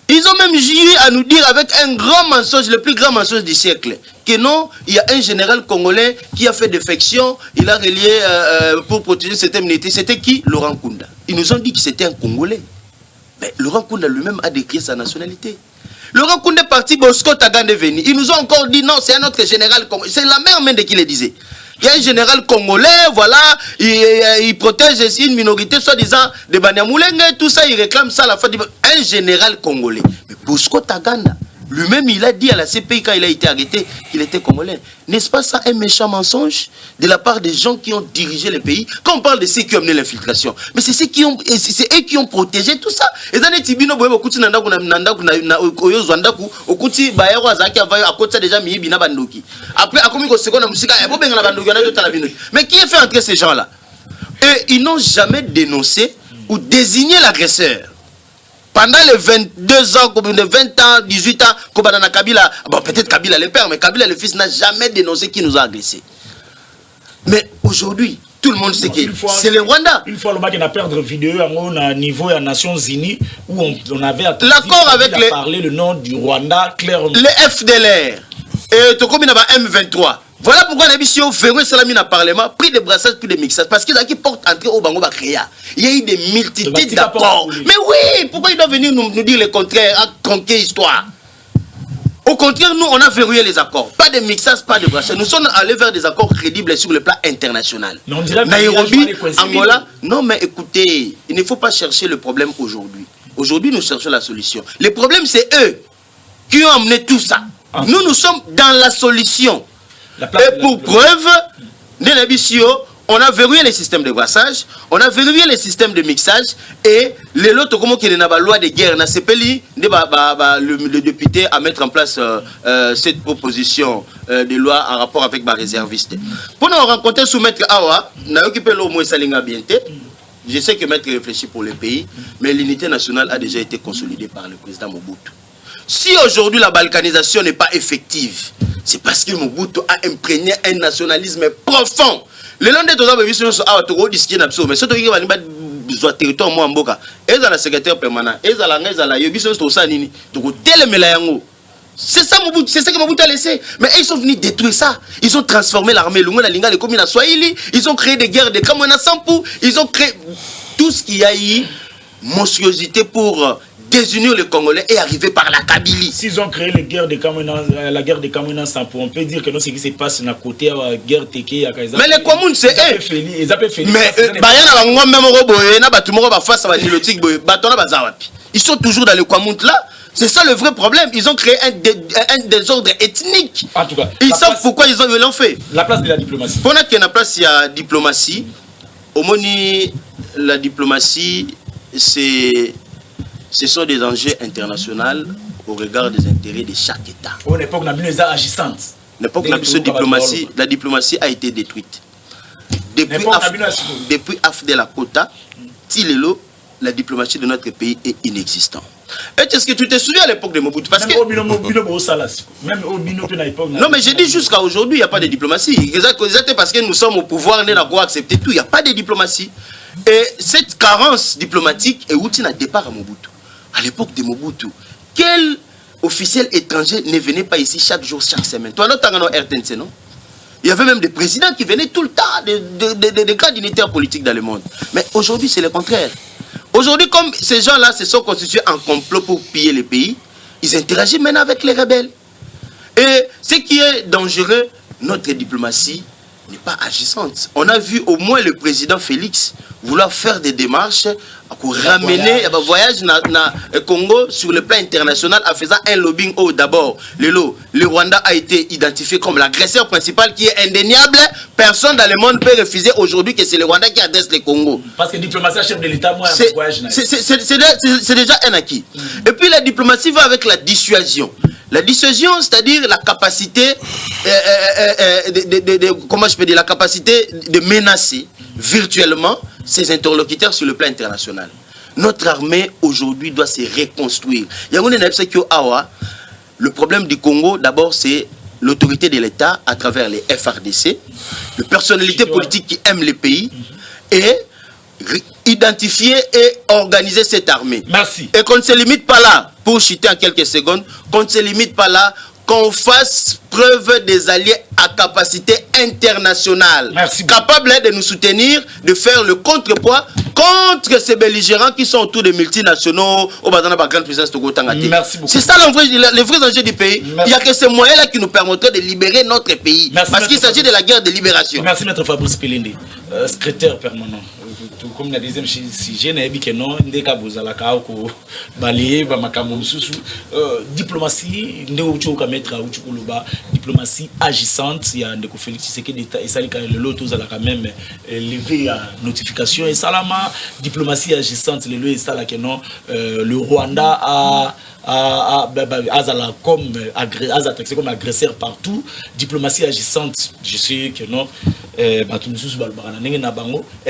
ils ont même joué à nous dire avec un grand mensonge, le plus grand mensonge du siècle, que non, il y a un général congolais qui a fait défection, il a relié pour protéger cette immunité. C'était qui? Laurent Kunda. Ils nous ont dit que c'était un Congolais. Mais Laurent Kunda lui-même a décrit sa nationalité. Laurent Kunda est parti, Bosco Tagande est venu. Ils nous ont encore dit non, c'est un autre général congolais. C'est la mère même de qui le disait. Il y a un général congolais, voilà, il protège une minorité, soi-disant, de Banyamulenge, tout ça, il réclame ça à la fin. Un général congolais. Mais Bosco Taganda, lui-même, il a dit à la CPI quand il a été arrêté qu'il était congolais. N'est-ce pas ça un méchant mensonge de la part des gens qui ont dirigé le pays? Quand on parle de ceux qui ont mené l'infiltration, mais c'est eux qui ont protégé tout ça. Et dans les tibino, boye beaucoup nanda na oyo zwandaku okuti bayaro azaki avayo akotsa déjà mi bina bandoki. Après akomi ko sekonda musika ebo benga na bandoki na jota la bino. Mais qui a fait entrer ces gens-là? Et ils n'ont jamais dénoncé ou désigné l'agresseur. Pendant les 22 ans, 20 ans, 18 ans, Kobana Kabila, bon peut-être Kabila le père, mais Kabila le fils n'a jamais dénoncé qui nous a agressés. Mais aujourd'hui, tout le monde sait que c'est le Rwanda. Une fois, le mec a perdu vidéo à niveau des Nations Unies où on avait l'accord avec parlé le nom du Rwanda clairement. Le FDLR et Tokomi na M23. Voilà pourquoi Nabisio Ferro Salami na Parlement pris des brassages, pris des mixages. Parce qu'ils portent entrée au Bango Bakrea. Il y a eu des multitudes d'accords. Mais oui, pourquoi ils doivent venir nous dire le contraire, à tronquer l'histoire? Au contraire, nous, on a verrouillé les accords. Pas de mixage, pas de brassage. Nous sommes allés vers des accords crédibles sur le plan international. Nairobi, Angola. Non, mais écoutez, il ne faut pas chercher le problème aujourd'hui. Aujourd'hui, nous cherchons la solution. Le problème, c'est eux qui ont amené tout ça. Nous, nous sommes dans la solution. Et pour preuve, on a verrouillé les systèmes de brassage, on a verrouillé les systèmes de mixage et les lots comme qui est la loi de guerre, le député à mettre en place cette proposition de loi en rapport avec ma réserviste. Pour nous rencontrer sous Maître Awa, je sais que Maître réfléchit pour le pays, mais l'unité nationale a déjà été consolidée par le président Mobutu. Si aujourd'hui la balkanisation n'est pas effective, c'est parce que Mobutu a imprégné un nationalisme profond. Le long de tout ça, mais surtout qu'il y a un territoire moi en boka. Et dans la secrétaire permanent, et dans la yobison tout ça nini. Donc c'est ça Mobutu, c'est ça que Mobutu a laissé. Mais ils sont venus détruire ça. Ils ont transformé l'armée Lunga, la Linga, les communes à Swahili. Ils ont créé des guerres de Kamwana Sampu. Ils ont créé tout ce qui a eu monstruosité pour désunir le Congolais et arriver par la Kabylie. S'ils ont créé la guerre de Kamwana Sampu, on peut dire que non, ce qui se passe dans la côté de la guerre Teke. Mais les communes, c'est eux. Ils appellent Félix. Mais ils sont toujours dans le Kwamunt là. C'est ça le vrai problème. Ils ont créé un désordre ethnique. En tout cas, ils savent pourquoi ils l'ont fait. La place de la diplomatie. Pendant qu'il y a une place, il y a diplomatie. Au Moni, la diplomatie, ce sont des enjeux internationaux au regard des intérêts de chaque État. À l'époque, on a vu les agissantes. L'époque, la diplomatie a été détruite. Depuis Afdel Kota, Tilelo, la diplomatie de notre pays est inexistante. Est-ce que tu te souviens à l'époque de Mobutu? Parce que... Non, mais j'ai dit jusqu'à aujourd'hui, il n'y a pas de diplomatie. Exactement parce que nous sommes au pouvoir, nous n'avons pas accepté tout. Il n'y a pas de diplomatie. Et cette carence diplomatique est outil à départ à Mobutu. À l'époque de Mobutu, quel officiel étranger ne venait pas ici chaque jour, chaque semaine? Toi, non, RTNC, non? Il y avait même des présidents qui venaient tout le temps, des grands dignitaires politiques dans le monde. Mais aujourd'hui, c'est le contraire. Aujourd'hui, comme ces gens-là se sont constitués en complot pour piller le pays, ils interagissent maintenant avec les rebelles. Et ce qui est dangereux, notre diplomatie n'est pas agissante. On a vu au moins le président Félix vouloir faire des démarches pour ramener un voyage au Congo sur le plan international en faisant un lobbying. D'abord, le Rwanda a été identifié comme l'agresseur principal qui est indéniable. Personne dans le monde peut refuser aujourd'hui que c'est le Rwanda qui adresse le Congo. Parce que la diplomatie chef de l'État, moi, c'est déjà un acquis. Et puis la diplomatie va avec la dissuasion. La dissuasion, c'est-à-dire la capacité, comment je peux dire, la capacité de menacer virtuellement ses interlocuteurs sur le plan international. Notre armée aujourd'hui doit se reconstruire. Le problème du Congo, d'abord, c'est l'autorité de l'État à travers les FRDC, les personnalités politiques qui aiment le pays et identifier et organiser cette armée. Merci. Et qu'on ne se limite pas là, pour chuter en quelques secondes, qu'on ne se limite pas là, qu'on fasse preuve des alliés à capacité internationale. Merci. Capables de nous soutenir, de faire le contrepoids contre ces belligérants qui sont autour des multinationaux au bas de la grande puissance de Gotangati. Merci beaucoup. C'est ça les vrais enjeux du pays. Merci. Il n'y a que ces moyens-là qui nous permettraient de libérer notre pays. Merci, parce qu'il s'agit de la guerre de libération. Merci, Maître Fabrice Pelende, secrétaire permanent. Comme la deuxième, si j'ai dit que non, diplomatie, diplomatie agissante, il y a des Félix Tshisekedi et ça le lot tous quand même levé à notification et salama diplomatie agissante le lot et ça là que non le Rwanda a comme agresseur partout. Diplomatie agissante, je sais que non. Est-ce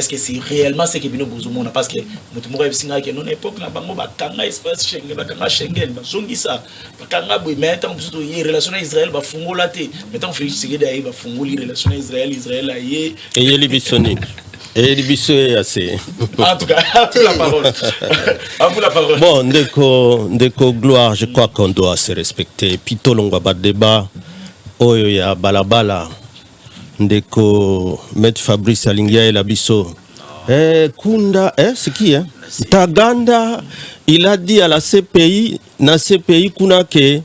que c'est réellement ce que nous besoin parce que nous avons que non époque na bango bakanga espace Schengen bakanga Schengen bazongi ça bakanga boy mais tant que relation à Israël ba fungola te maintenant Félix Tshisekedi ayi ba fungoli relation à Israël ayi et yeli bisoni. Et les assez. En tout cas, à vous la parole. À vous la parole. Bon, Ndeko Gloire, je crois qu'on doit se respecter. Pito Longwa ba débat. Oyo ya balabala. Ndeko Maître Fabrice Alingia et Labisso. Kunda, c'est qui hein? Taganda, il a dit à la CPI, na CPI kuna ke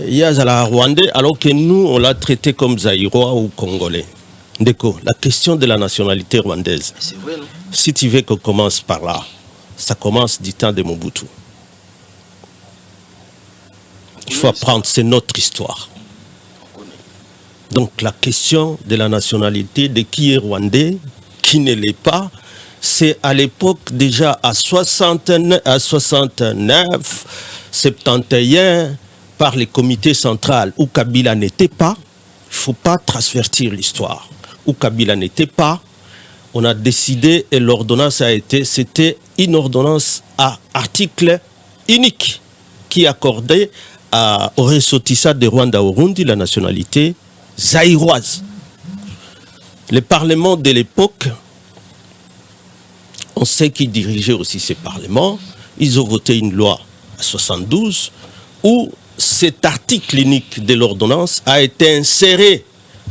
yazala Rwandais, alors que nous on l'a traité comme Zaïrois ou Congolais. Ndeko, la question de la nationalité rwandaise. C'est vrai, non? Si tu veux qu'on commence par là, ça commence du temps de Mobutu. Il faut apprendre, c'est notre histoire. Donc la question de la nationalité, de qui est rwandais, qui ne l'est pas, c'est à l'époque déjà à 69, 71, par les comités centrales où Kabila n'était pas. Il ne faut pas transvertir l'histoire. Où Kabila n'était pas, on a décidé et l'ordonnance a été, c'était une ordonnance à article unique qui accordait au ressortissant de Rwanda au Burundi la nationalité zaïroise. Le Parlement de l'époque, on sait qui dirigeait aussi ces parlements, ils ont voté une loi à 72 où cet article unique de l'ordonnance a été inséré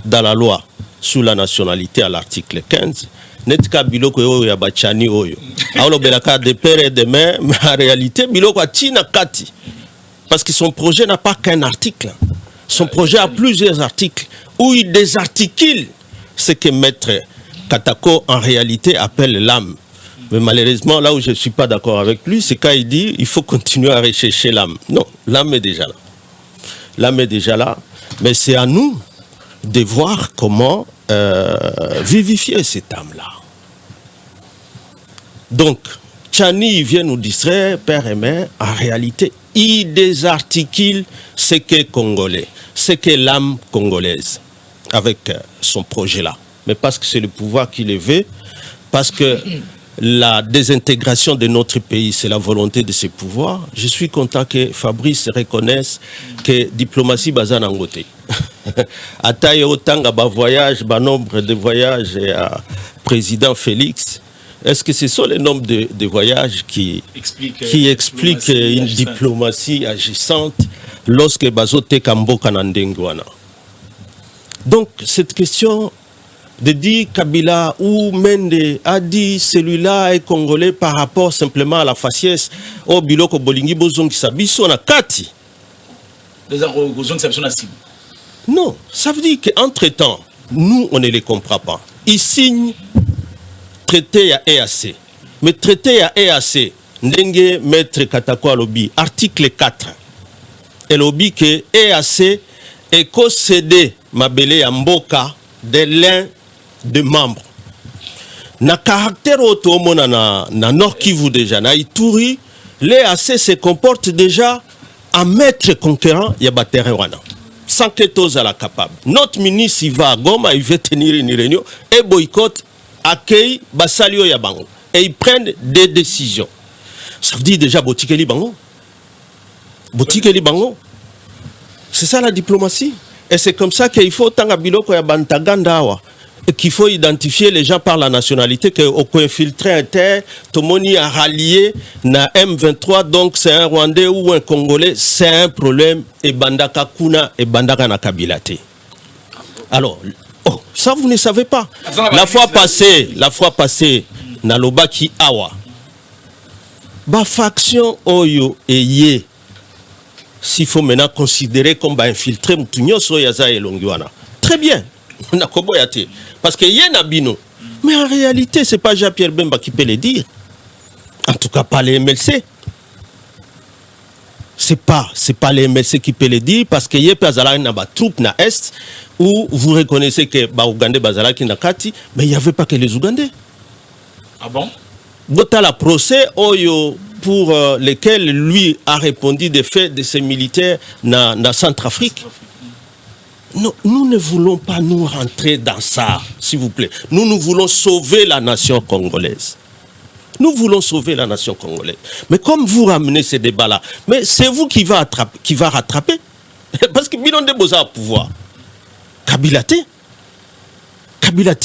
dans la loi sous la nationalité à l'article 15. Netka biloko oyo ya bachani oyo. Aolo belaka de père et de mère, mais en réalité biloko atina kati. Parce que son projet n'a pas qu'un article. Son projet a plusieurs articles où il désarticule ce que Maître Katako en réalité appelle l'âme. Mais malheureusement, là où je ne suis pas d'accord avec lui, c'est quand il dit il faut continuer à rechercher l'âme. Non, l'âme est déjà là. L'âme est déjà là. Mais c'est à nous de voir comment vivifier cette âme-là. Donc, Tchani vient nous distraire, père et mère, en réalité, il désarticule ce qu'est congolais, ce qu'est l'âme congolaise, avec son projet-là. Mais parce que c'est le pouvoir qui le veut, parce que la désintégration de notre pays, c'est la volonté de ce pouvoir. Je suis content que Fabrice reconnaisse que diplomatie basée en Angoté. Ataye autant à voyage, nombre de voyages à président Félix. Est-ce que ce sont les nombres de voyages qui expliquent une diplomatie agissante lorsque Bazote Kambo Kanandengwana? Donc cette question de dire Kabila ou Mende a dit celui-là est congolais par rapport simplement à la faciès au biloko bolingi bozong sabiso na kati. Non, ça veut dire qu'entre-temps, nous on ne les comprend pas. Ils signent traité à EAC. Mais traité à EAC, Ndenge Maître Katako lobby, article 4. Et lobby que EAC est concédé Mabele Amboka de l'un des membres. Na caractère autonome na Nord Kivu déjà, na Ituri, l'EAC se comporte déjà à maître conquérant Yaba terrain wana. Sans que tous à la capable. Notre ministre il va à Goma, il veut tenir une réunion et boycott, accueille Basalio Yabango. Et ils prennent des décisions. Ça veut dire déjà Botikeli Bango. Botikeli Bango. C'est ça la diplomatie. Et c'est comme ça qu'il faut tant à biloko ya bantaganda awa. qu'il faut identifier les gens par la nationalité, qu'on peut infiltrer un terre, tout le monde a rallié na M23, donc c'est un Rwandais ou un Congolais, c'est un problème, et Bandaka Kuna et Bandaka Nakabilate. Alors, ça vous ne savez pas. La fois passée, Naloba ki awa, ba faction Oyo et Ye, s'il faut maintenant considérer comme infiltré Moutounyo Soyaza et Longiwana. Très bien. Parce que y a Nabino. Mais en réalité, ce n'est pas Jean-Pierre Bemba qui peut le dire. En tout cas, pas les MLC. C'est pas les MLC qui peut le dire parce que y a pas de troupes na Est où vous reconnaissez que les Ougandais bazalaki na kati, mais il n'y avait pas que les Ougandais. Ah bon? Dans la procès pour lesquels lui a répondu des faits de ses militaires dans Centrafrique. Non, nous ne voulons pas nous rentrer dans ça, s'il vous plaît. Nous voulons sauver la nation congolaise. Nous voulons sauver la nation congolaise. Mais comme vous ramenez ces débats-là, mais c'est vous qui va rattraper. Parce que Bilon de Boza a pouvoir. Kabilate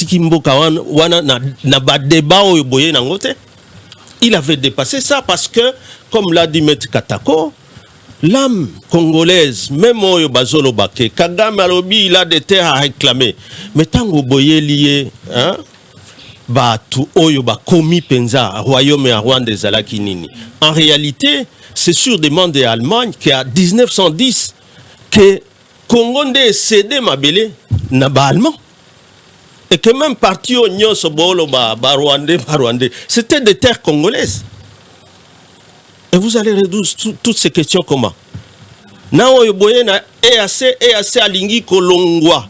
Kimboka wana na ba débat au boye nangote. Il avait dépassé ça parce que, comme l'a dit M. Katako, l'âme congolaise, même au Bazolo Bake, Kagame Alobi, il a des terres à réclamer. Mais tant que boye lié, hein, tout oyo ba komi penza, royaume et Rwanda zalaki nini. En réalité, c'est sur demande de l'Allemagne qu'à 1910, que Congo est cédé Mabélé, na ba allemand. Et que même parti au Nyon Sobolo, Rwandais, c'était des terres congolaises. Et vous allez résoudre toutes ces questions comment? Nao yoboye na EAC alingi kolongwa.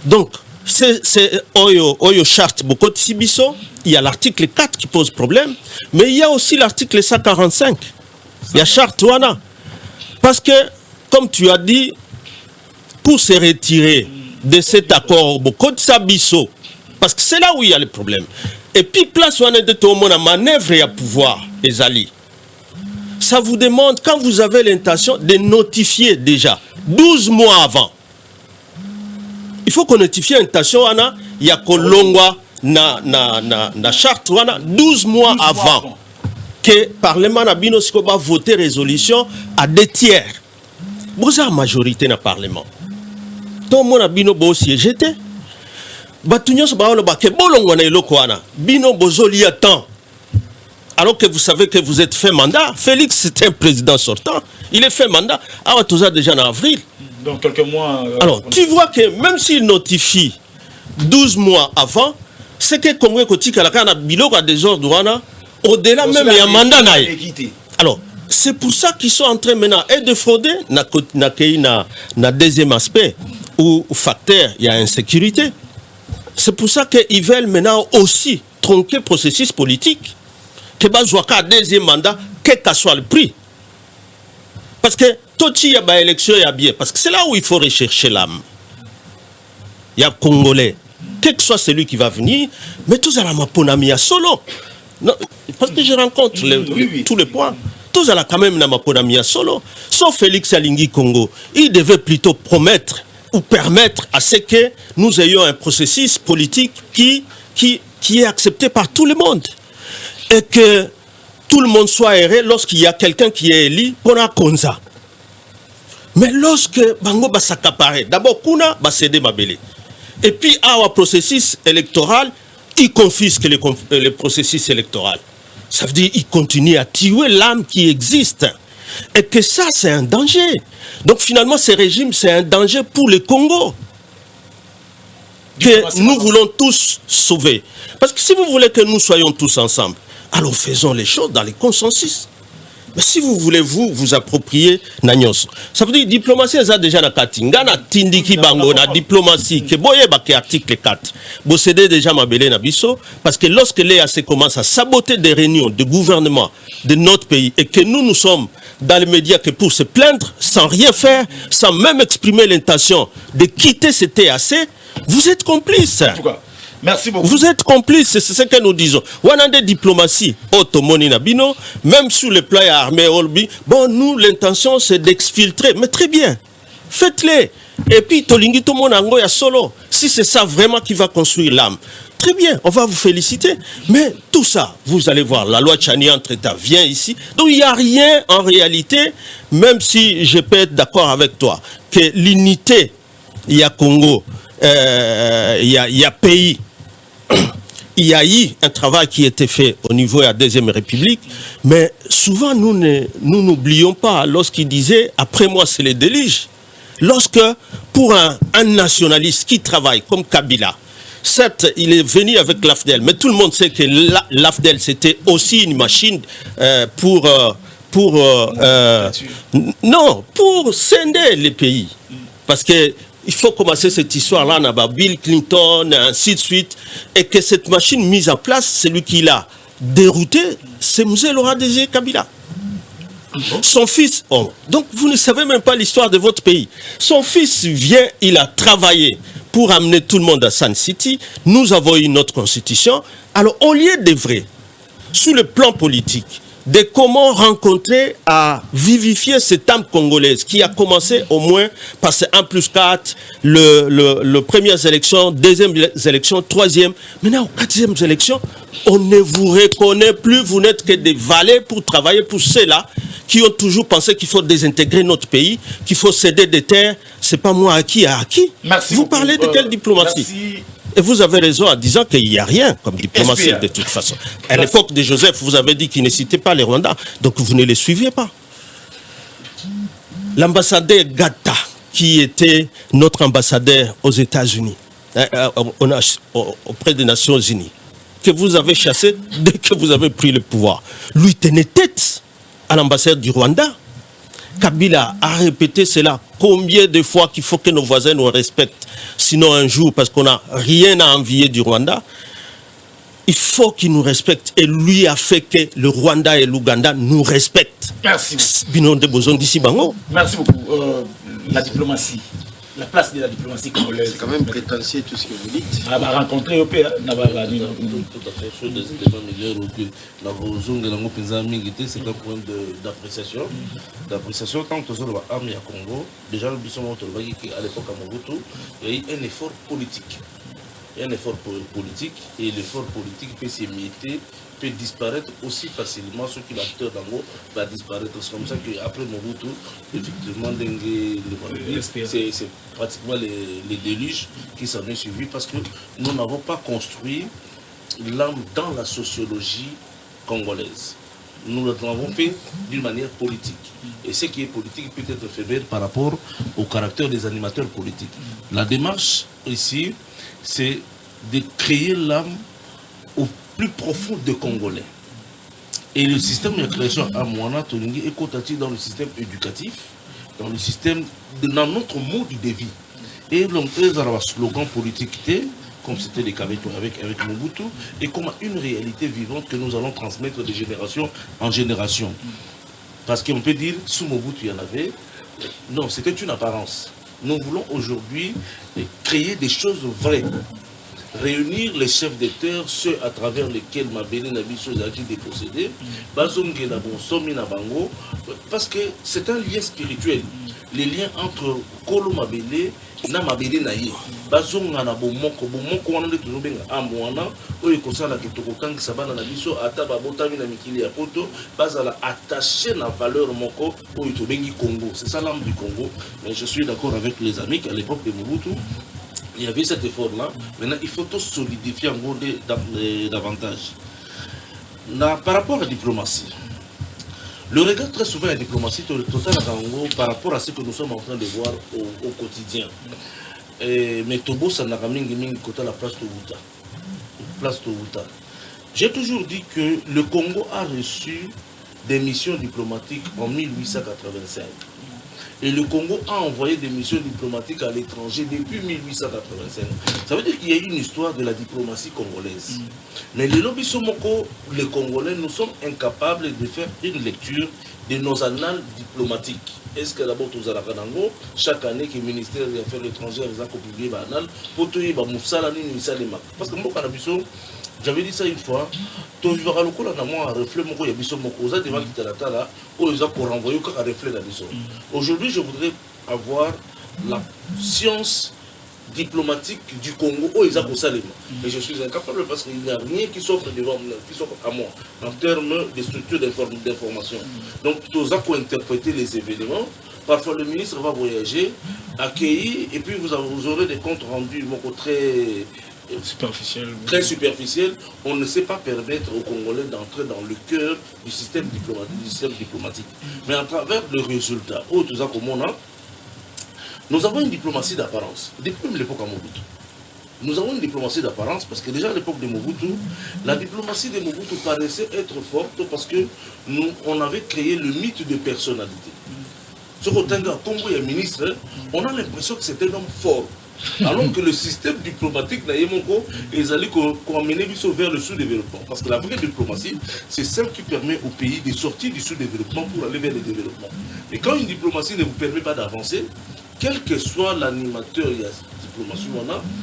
Donc, c'est Oyo charte Bokoti Sibiso, il y a l'article 4 qui pose problème, mais il y a aussi l'article 145. Il y a charte Wana. Parce que, comme tu as dit, pour se retirer de cet accord Bokoti Sibiso, parce que c'est là où il y a le problème. Et puis, place Wana de tout le monde à manœuvre et à pouvoir, les alliés. Ça vous demande, quand vous avez l'intention de notifier déjà, 12 mois avant. Il faut qu'on notifie l'intention, il y a Kolongwa, na charte, 12 mois avant que le Parlement n'a pas voté résolution à 2 tiers. Vous avez la majorité dans le Parlement. Tout le monde a bien siégé. Alors que vous savez que vous êtes fait mandat, Félix c'était un président sortant, il est fait mandat, alors tout ça déjà en avril. Donc quelques mois... alors tu vois que même s'il notifie 12 mois avant, c'est que Congo Koti Kalakana Biloko a des ordres, au-delà même il y a un mandat. Alors, c'est pour ça qu'ils sont en train maintenant de frauder, na deuxième aspect, où facteur, il y a insécurité. C'est pour ça qu'ils veulent maintenant aussi tronquer le processus politique. Que Bazouaka deuxième mandat, quel que soit le prix. Parce que Toti y a ba élection y a bien. Parce que c'est là où il faut rechercher l'âme. Il y a Congolais. Quel que soit celui qui va venir, mais tous à la maponami à solo. Non, parce que je rencontre tous les points. Tous à la quand même na maponami à solo. Sauf Félix Alingi Congo. Il devait plutôt promettre ou permettre à ce que nous ayons un processus politique qui est accepté par tout le monde. Et que tout le monde soit erré lorsqu'il y a quelqu'un qui est élu pour la Konza. Mais lorsque Bango va s'accaparer, d'abord Kuna va céder Mabélé. Et puis à un processus électoral, il confisque le processus électoral. Ça veut dire qu'il continue à tuer l'âme qui existe. Et que ça, c'est un danger. Donc finalement, ce régime, c'est un danger pour le Congo. Que nous voulons tous sauver. Parce que si vous voulez que nous soyons tous ensemble, alors faisons les choses dans les consensus. Mais si vous voulez vous approprier Nanyos, ça veut dire diplomatie ça déjà na katinga na tindiki bango na diplomatie que boye ba ke article 4. Bo cédé déjà Mabélé na biso parce que lorsque l'EAC commence à saboter des réunions de gouvernement de notre pays et que nous sommes dans les médias que pour se plaindre sans rien faire, sans même exprimer l'intention de quitter cet EAC, vous êtes complices. En tout cas, merci beaucoup. Vous êtes complices, c'est ce que nous disons. On a des diplomaties, même sous le plan armé, bon, nous, l'intention, c'est d'exfiltrer. Mais très bien, faites-les. Et puis, Tolingi Tomonango ya solo. si c'est ça vraiment qui va construire l'âme, très bien, on va vous féliciter. Mais tout ça, vous allez voir, la loi Tchani entre États vient ici. Donc il n'y a rien en réalité, même si je peux être d'accord avec toi, que l'unité, il y a Congo, il y a pays. Il y a eu un travail qui a été fait au niveau de la Deuxième République, mais souvent nous n'oublions pas lorsqu'il disait « après moi c'est les déluges ». Lorsque pour un nationaliste qui travaille comme Kabila, certes il est venu avec l'AFDEL, mais tout le monde sait que l'AFDEL c'était aussi une machine pour scinder les pays. Parce que il faut commencer cette histoire-là, Bill Clinton, ainsi de suite, et que cette machine mise en place, celui qui l'a dérouté, c'est Mzee Laurent Désiré Kabila. Son fils, donc vous ne savez même pas l'histoire de votre pays. Son fils vient, il a travaillé pour amener tout le monde à Sun City. Nous avons eu notre constitution. Alors au lieu d'œuvrer sur le plan politique, de comment rencontrer à vivifier cette âme congolaise qui a commencé au moins par ces 1+4, le premières élections, deuxième élection, troisième. Maintenant, aux quatrième élection, on ne vous reconnaît plus, vous n'êtes que des valets pour travailler pour ceux-là qui ont toujours pensé qu'il faut désintégrer notre pays, qu'il faut céder des terres. C'est pas moi à qui. Merci vous beaucoup. Parlez de quelle diplomatie? Merci. Et vous avez raison en disant qu'il n'y a rien comme diplomatie de toute façon. À l'époque de Joseph, vous avez dit qu'il ne citait pas les Rwandais, donc vous ne les suiviez pas. L'ambassadeur Gata, qui était notre ambassadeur aux États-Unis, auprès des Nations Unies, que vous avez chassé dès que vous avez pris le pouvoir, lui tenait tête à l'ambassade du Rwanda. Kabila a répété cela combien de fois qu'il faut que nos voisins nous respectent. Sinon un jour, parce qu'on n'a rien à envier du Rwanda, il faut qu'ils nous respectent. Et lui a fait que le Rwanda et l'Ouganda nous respectent. Merci beaucoup. Merci beaucoup. La diplomatie. La place de la diplomatie congolaise. C'est quand même prétentieux tout ce que vous dites. On va rencontrer au pays. Tout à fait. Sur des éléments meilleurs que la zone de la c'est un point d'appréciation. D'appréciation, tant que sur l'armée à Congo, déjà, nous disons qu'à l'époque à Mobutu, il y a eu un effort politique. Il y a un effort politique et l'effort politique peut s'émietter, peut disparaître aussi facilement. Ceux qui l'acteur d'Ango va disparaître. C'est comme ça qu'après Mobutu, effectivement, c'est pratiquement les déluges qui s'en est suivi parce que nous n'avons pas construit l'âme dans la sociologie congolaise. Nous l'avons fait d'une manière politique. Et ce qui est politique peut être faible par rapport au caractère des animateurs politiques. La démarche ici, c'est de créer l'âme au plus profond des Congolais. Et le système de création à Moana Toningi est contacté dans le système éducatif, dans le système, dans notre mode de vie. Et l'on a un slogan politique, comme c'était le cas avec Mobutu, et comme une réalité vivante que nous allons transmettre de génération en génération. Parce qu'on peut dire, sous Mobutu, il y en avait. Non, c'était une apparence. Nous voulons aujourd'hui créer des choses vraies. Réunir les chefs d'État, ceux à travers lesquels Mabélé Nabiso a été dépossédé, parce que c'est un lien spirituel. Les liens entre Kolo Mabélé et Mabélé Naye. Bazonga na bomoko wana nde tozobenga amwana oyo ekosala ke tokokangisa bana na biso ata babotami na mikili ya poto bazala attaché na valeur moko oyo tobengi Congo. C'est ça l'âme du Congo. Mais je suis d'accord avec les amis qu'à l'époque de Mobutu, il y avait cet effort-là. Maintenant, il faut tout solidifier en gros davantage. Par rapport à la diplomatie, le regard très souvent à la diplomatie totale par rapport à ce que nous sommes en train de voir au quotidien. Mais Tobo, ça n'a pas mis côté la place Tobuta. J'ai toujours dit que le Congo a reçu des missions diplomatiques en 1885. Et le Congo a envoyé des missions diplomatiques à l'étranger depuis 1885. Ça veut dire qu'il y a une histoire de la diplomatie congolaise. Mais les Lobisomoko, les Congolais, nous sommes incapables de faire une lecture de nos annales diplomatiques. Est-ce que d'abord, chaque année, que le ministère des Affaires étrangères a publié une annale pour tout le monde, parce que moi, j'avais dit ça une fois, tu vivras le coup là, un reflet, il y a des moko, ça devant qui là, où ils ont renvoyé un reflet là. Aujourd'hui, je voudrais avoir la science diplomatique du Congo au Isaac Salema. Mais je suis incapable parce qu'il n'y a rien qui s'offre à moi en termes de structure d'information. Donc, tous pour interpréter les événements. Parfois, le ministre va voyager, accueillir, et puis vous aurez des comptes rendus très superficiels. On ne sait pas permettre aux Congolais d'entrer dans le cœur du système diplomatique. Mais à travers le résultat, nous avons une diplomatie d'apparence, depuis même l'époque à Mobutu. Nous avons une diplomatie d'apparence parce que déjà à l'époque de Mobutu, la diplomatie de Mobutu paraissait être forte parce que on avait créé le mythe de personnalité. Sur Otenga, Congo et ministre, on a l'impression que c'est un homme fort. Alors que le système diplomatique n'a qu'on amené vers le sous-développement. Parce que la vraie diplomatie, c'est celle qui permet au pays de sortir du sous-développement pour aller vers le développement. Et quand une diplomatie ne vous permet pas d'avancer, quel que soit l'animateur, il y a diplomatie,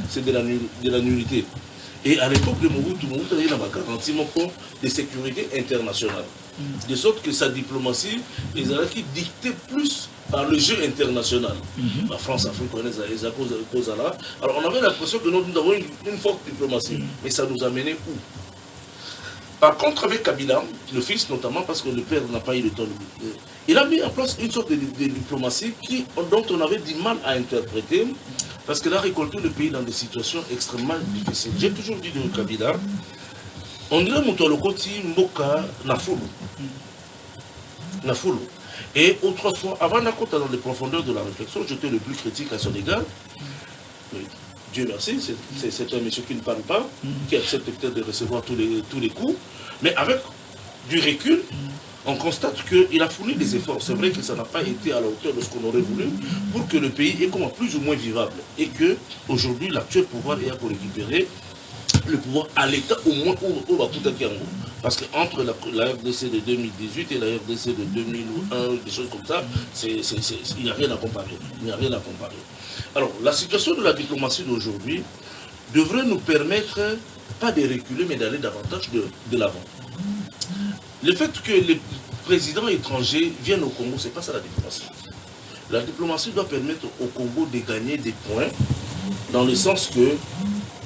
c'est de la nullité. Et à l'époque de Mobutu, il y a une garantie de sécurité internationale. De sorte que sa diplomatie, les Arakiens dictaient plus par le jeu international. La France, Afrique, alors on avait l'impression que nous avons une forte diplomatie. Mais ça nous a mené où? Par contre, avec Kabila, le fils notamment, parce que le père n'a pas eu le temps de... Il a mis en place une sorte de diplomatie dont on avait du mal à interpréter, parce qu'il a récolté le pays dans des situations extrêmement difficiles. J'ai toujours dit de Kabila, on dirait Moutolokoti Mboka Nafulu. Et autrefois, avant d'accroître dans les profondeurs de la réflexion, j'étais le plus critique à son égard. Dieu merci, c'est un monsieur qui ne parle pas, qui accepte peut-être de recevoir tous les coups, mais avec du recul, on constate qu'il a fourni des efforts. C'est vrai que ça n'a pas été à la hauteur de ce qu'on aurait voulu pour que le pays est comme plus ou moins vivable. Et qu'aujourd'hui, l'actuel pouvoir est à pour récupérer le pouvoir à l'État au moins au Bakuta Kiango. Parce qu'entre la RDC de 2018 et la RDC de 2001, des choses comme ça, il n'y a rien à comparer. Alors, la situation de la diplomatie d'aujourd'hui devrait nous permettre, pas de reculer, mais d'aller davantage de l'avant. Le fait que les présidents étrangers viennent au Congo, ce n'est pas ça la diplomatie. La diplomatie doit permettre au Congo de gagner des points, dans le sens que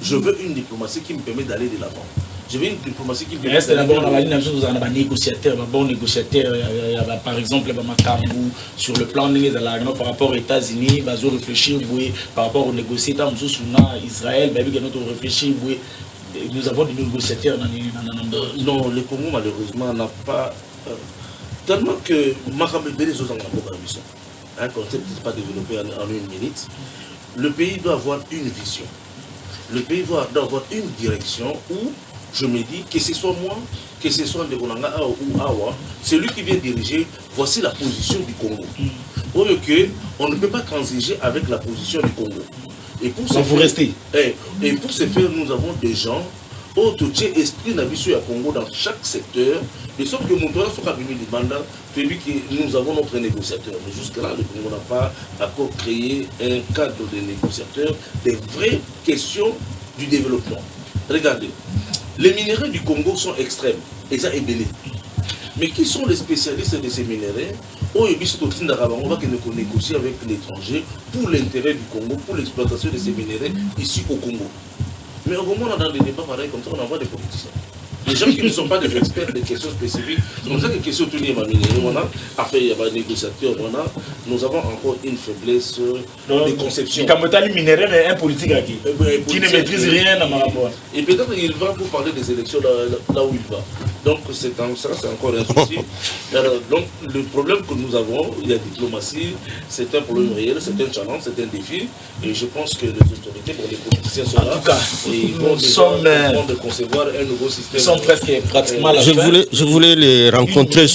je veux une diplomatie qui me permet d'aller de l'avant. Je veux une diplomatie qui me permet d'aller de l'avant. Bon négociateur, par exemple, sur le plan par rapport aux États-Unis, réfléchir par rapport aux négociateurs, Israël, réfléchir. Nous avons des négociateurs non, le Congo malheureusement n'a pas tellement que un concept n'est pas développé en une minute. Le pays doit avoir une vision. Le pays doit avoir une direction où je me dis que ce soit moi, que ce soit Ndegonanga ou Awa, celui qui vient diriger, voici la position du Congo. On ne peut pas transiger avec la position du Congo. Et pour ce faire, nous avons des gens au esprit d'ambition à Congo dans chaque secteur, de sorte que Moutouala soit venu du mandat, celui que nous avons notre négociateur. Mais jusque-là, le Congo n'a pas encore créé un cadre de négociateurs, des vraies questions du développement. Regardez, les minéraux du Congo sont extrêmes, et ça est belé. Mais qui sont les spécialistes de ces minéraux? On va négocier avec l'étranger pour l'intérêt du Congo, pour l'exploitation de ces minéraux ici au Congo. Mais au moment où on a dans des débats pareils comme ça, on envoie des politiciens. Les gens qui ne sont pas des experts des questions spécifiques, c'est comme ça que les questions tournent à minéraux, après il y a des négociateurs, nous avons encore une faiblesse de conception. Kamotali minéraux, mais un politique qui ne maîtrise rien dans ma rapport. Et peut-être qu'il va pour parler des élections là où il va. Donc ça c'est encore un souci. Alors, donc le problème que nous avons, la diplomatie, c'est un problème réel, c'est un challenge, c'est un défi. Et je pense que les autorités, les politiciens sont là. En tout cas, et nous sommes de concevoir un nouveau système. Nous sommes presque pratiquement à la fin. Je voulais les rencontrer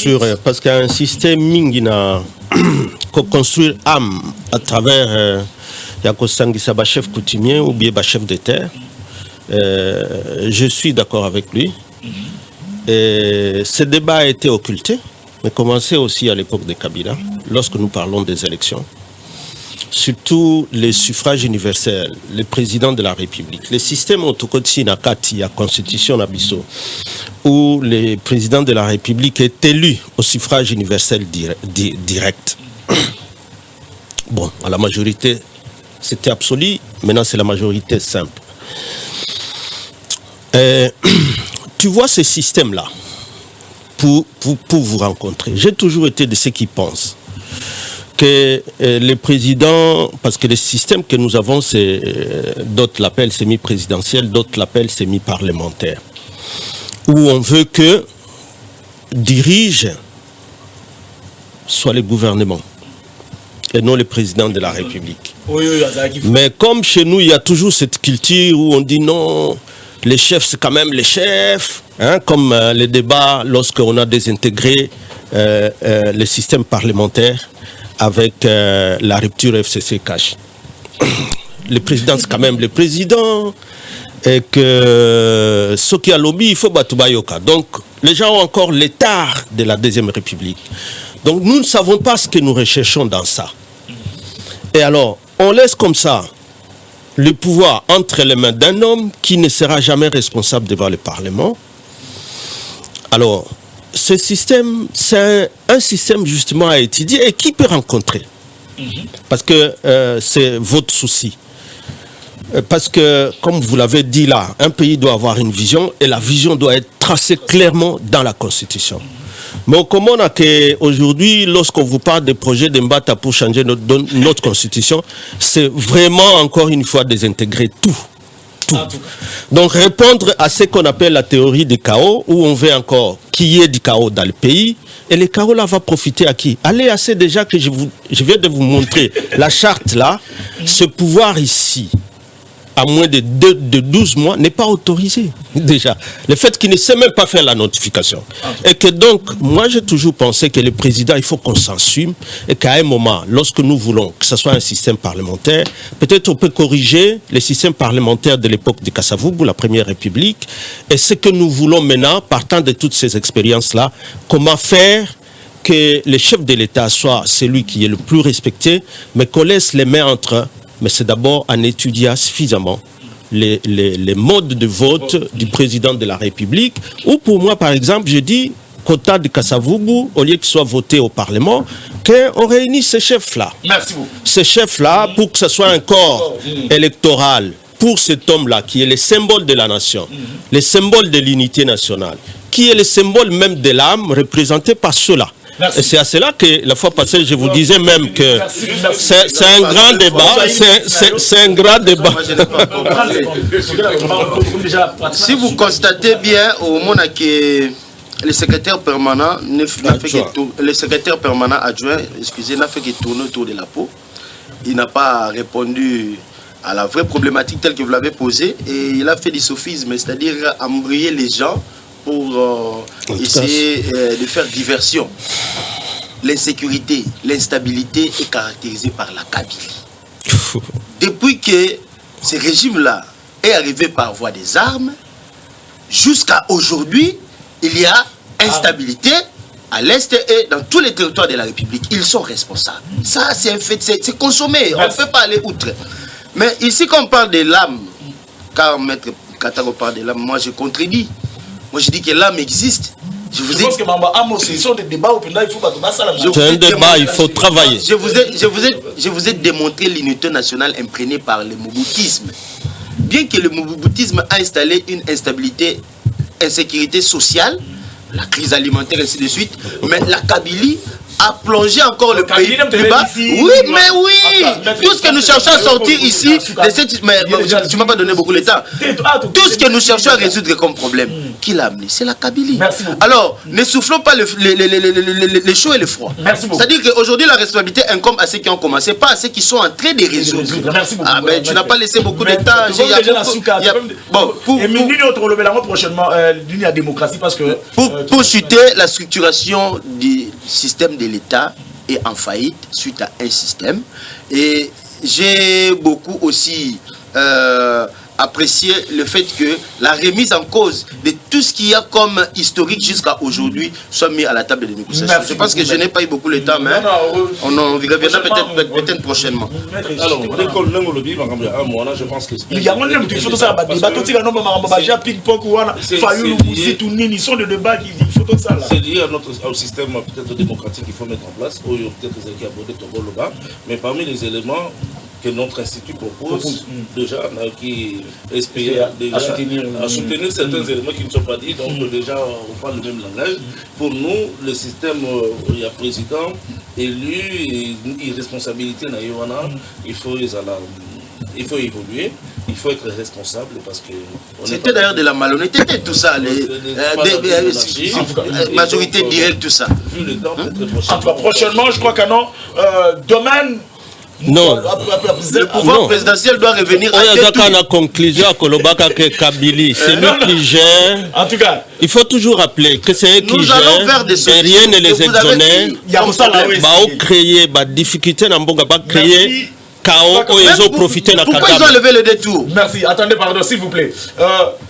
parce qu'il y a un système Mingina construire âme à travers Yakosangisa chef coutumier ou bien chef de terre. Je suis d'accord avec lui. Et ce débat a été occulté, mais commencé aussi à l'époque de Kabila, lorsque nous parlons des élections. Surtout les suffrages universels, le président de la République. Le système autokotsi nakati à constitution nabiso, où le président de la République est élu au suffrage universel direct. Bon, à la majorité c'était absolu, maintenant c'est la majorité simple. Tu vois ce système-là, pour vous rencontrer, j'ai toujours été de ceux qui pensent que les présidents, parce que le système que nous avons, c'est d'autres l'appellent semi-présidentiel, d'autres l'appellent semi-parlementaire, où on veut que dirige soit le gouvernement et non le président de la République. Mais comme chez nous, il y a toujours cette culture où on dit non, les chefs, c'est quand même les chefs, hein, comme les débats lorsqu'on a désintégré le système parlementaire avec la rupture FCC-CACH. Le président, c'est quand même le président, et que ce qui a lobby, il faut Batubayoka. Donc, les gens ont encore l'état de la Deuxième République. Donc, nous ne savons pas ce que nous recherchons dans ça. Et alors, on laisse comme ça le pouvoir entre les mains d'un homme qui ne sera jamais responsable devant le Parlement. Alors, ce système, c'est un système justement à étudier et qui peut rencontrer. Parce que c'est votre souci. Parce que, comme vous l'avez dit là, un pays doit avoir une vision et la vision doit être tracée clairement dans la Constitution. Mais comment on a qu'aujourd'hui, lorsqu'on vous parle des projets d'Mbata pour changer notre Constitution, c'est vraiment encore une fois désintégrer tout. Donc répondre à ce qu'on appelle la théorie du chaos, où on veut encore qu'il y ait du chaos dans le pays, et le chaos là va profiter à qui? Allez assez déjà que je viens de vous montrer la charte là, ce pouvoir ici, à moins de 12 mois, n'est pas autorisé déjà. Le fait qu'il ne sait même pas faire la notification. Et que donc, moi j'ai toujours pensé que le président, il faut qu'on s'assume et qu'à un moment, lorsque nous voulons que ce soit un système parlementaire, peut-être on peut corriger le système parlementaire de l'époque de Kasavubu, la Première République, et ce que nous voulons maintenant, partant de toutes ces expériences-là, comment faire que le chef de l'État soit celui qui est le plus respecté, mais qu'on laisse les mains entre... Mais c'est d'abord en étudiant suffisamment les modes de vote du président de la République. Ou pour moi, par exemple, je dis, quota de Kasavubu, au lieu qu'il soit voté au Parlement, qu'on réunisse ces chefs-là. Merci beaucoup. Ces chefs-là, pour que ce soit un corps électoral, pour cet homme-là, qui est le symbole de la nation, le symbole de l'unité nationale, qui est le symbole même de l'âme, représenté par ceux-là. Et c'est à cela que la fois passée, je vous disais même que c'est un grand débat. C'est un grand débat. Si vous constatez bien, au moment que le secrétaire permanent adjoint, excusez, n'a fait que tourner autour de la peau. Il n'a pas répondu à la vraie problématique telle que vous l'avez posée et il a fait du sophisme, c'est-à-dire embrouiller les gens pour essayer de faire diversion. L'insécurité, l'instabilité est caractérisée par la Kabylie. Depuis que ce régime-là est arrivé par voie des armes, jusqu'à aujourd'hui, il y a instabilité à l'Est et dans tous les territoires de la République. Ils sont responsables. Ça, c'est un fait, c'est consommé. On ne peut pas aller outre. Mais ici, quand on parle de l'âme, car Maître Kataro parle de l'âme, moi je contredis. Moi je dis que l'âme existe. Je pense que ce sont des débats où il faut c'est un débat, il faut travailler. Je vous ai démontré l'unité nationale imprégnée par le moboutisme. Bien que le moboutisme a installé une instabilité, insécurité sociale, la crise alimentaire, ainsi de suite, mais la Kabylie a plongé encore le pays plus bas. Oui, mais oui. Tout ce que nous cherchons à sortir ici, mais tu ne m'as pas donné beaucoup de temps. Tout ce que nous cherchons à résoudre comme problème, qui l'a amené? C'est la Kabylie. Alors, ne soufflons pas les chaud et le froid. C'est-à-dire qu'aujourd'hui, la responsabilité incombe à ceux qui ont commencé, pas à ceux qui sont en train de résoudre. Ah, mais tu n'as pas laissé beaucoup de temps. Pour chuter, la structuration du système de l'État est en faillite suite à un système. Et j'ai beaucoup aussi apprécié le fait que la remise en cause de tout ce qu'il y a comme historique jusqu'à aujourd'hui soit mis à la table de négociation. Je pense que je n'ai pas eu beaucoup de temps, mais on en reviendra peut-être prochainement. Alors, je pense que il y a un il faut ça sont des débats qui faut ça là. C'est lié à notre système peut-être démocratique qu'il faut mettre en place, ou peut-être que vous avez abordé ton rôle là-bas, mais parmi les éléments que notre institut propose, déjà, qui SPA à soutenir certains éléments qui ne sont pas dits, donc déjà on parle le même langage. Pour nous, le système, il y a président, élu, et responsabilité, il faut évoluer, il faut être responsable parce que... C'était d'ailleurs de la malhonnêteté tout ça, majorité dirait tout ça. Vu le temps, peut-être prochainement, je crois que non, domaine... Non. Le pouvoir présidentiel doit revenir à la conclusion à Kolobaka que Kabili, c'est lui qui gère. En tout cas, il faut toujours rappeler que c'est eux qui gèrent et rien ne les exonère. Il y a créer des difficultés dans Mbonga, créer chaos où ils ont profité de la Pourquoi ils ont levé le détour? Merci, attendez, pardon, s'il vous plaît.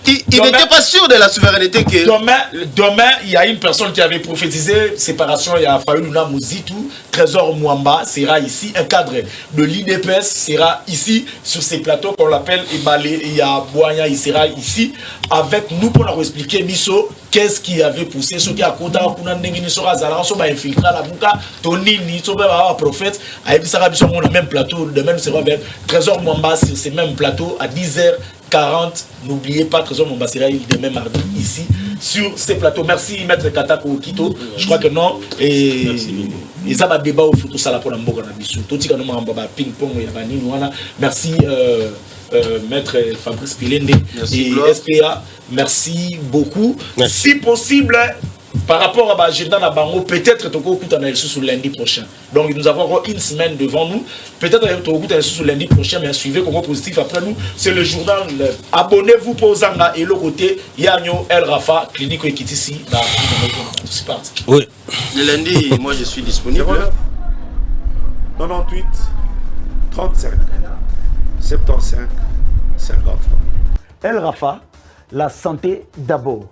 Il n'était pas sûr de la souveraineté que... Demain, il y a une personne qui avait prophétisé séparation, il y a Fayouluna Mouzitou, Trésor Mwamba sera ici, un cadre de l'IDPS sera ici, sur ces plateaux qu'on l'appelle Ibalé, il y a Boanya, il sera ici, avec nous pour leur expliquer, Misso, qu'est-ce qui avait poussé ceux qui a compté à Kounandengini Sora Zala, on va infiltrer la bouca, Tony, Nito, prophète, avec Sarabisson, on a le même plateau, de même sera avec Trésor Mwamba sur ces mêmes plateaux à 10h40. N'oubliez pas, Trésor Mwamba sera demain mardi ici sur ces plateaux. Merci, Maître Katako Kito. Je crois que non. Et ils ont un débat au photo sala pour la Mboga Nabisu. Tout le monde a ping-pong. Merci. Maître Fabrice Pilende et SPA, merci beaucoup. Si possible, par rapport à l'agenda Nabango, peut-être sur lundi prochain. Donc nous avons une semaine devant nous. Peut-être sur lundi prochain, mais suivez Congo Positif après nous. C'est le journal. Abonnez-vous pour Zanga et le côté Yanyo El Rafa, clinique Ekitisi. C'est parti. Oui. Le lundi, moi je suis disponible. 98 35 75 50. El Rafa, la santé d'abord.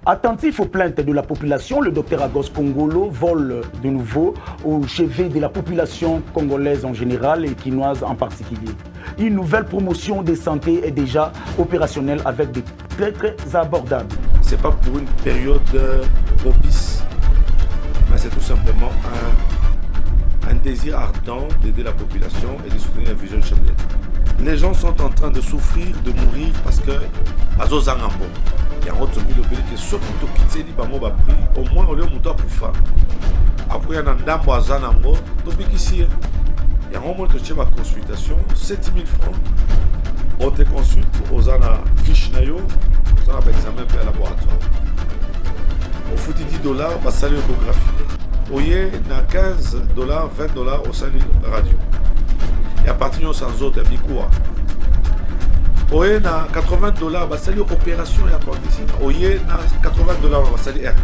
Attentif aux plaintes de la population, le docteur Agos Kongolo vole de nouveau au chevet de la population congolaise en général et quinoise en particulier. Une nouvelle promotion de santé est déjà opérationnelle avec des prix très abordables. Ce n'est pas pour une période propice, mais c'est tout simplement un désir ardent d'aider la population et de soutenir la vision de chef de l'État. Les gens sont en train de souffrir, de mourir parce que Azozangambo. Il y a un autre milieu qui est surtout quitté, au moins on lui a monté à Koufa. Après, il y a un dame à Zanango, il y a un moment que tu as ma consultation, 7 000 francs. On te consulte, on a une fiche, on a un examen pour le laboratoire. On fout $10, on salut l'échographie. On y a $15, $20, on salut radio. Et à partir de sans autres, il y a Bikoua. On y a $80, on salut opération et appendicite. On y a $80, on salut hernie.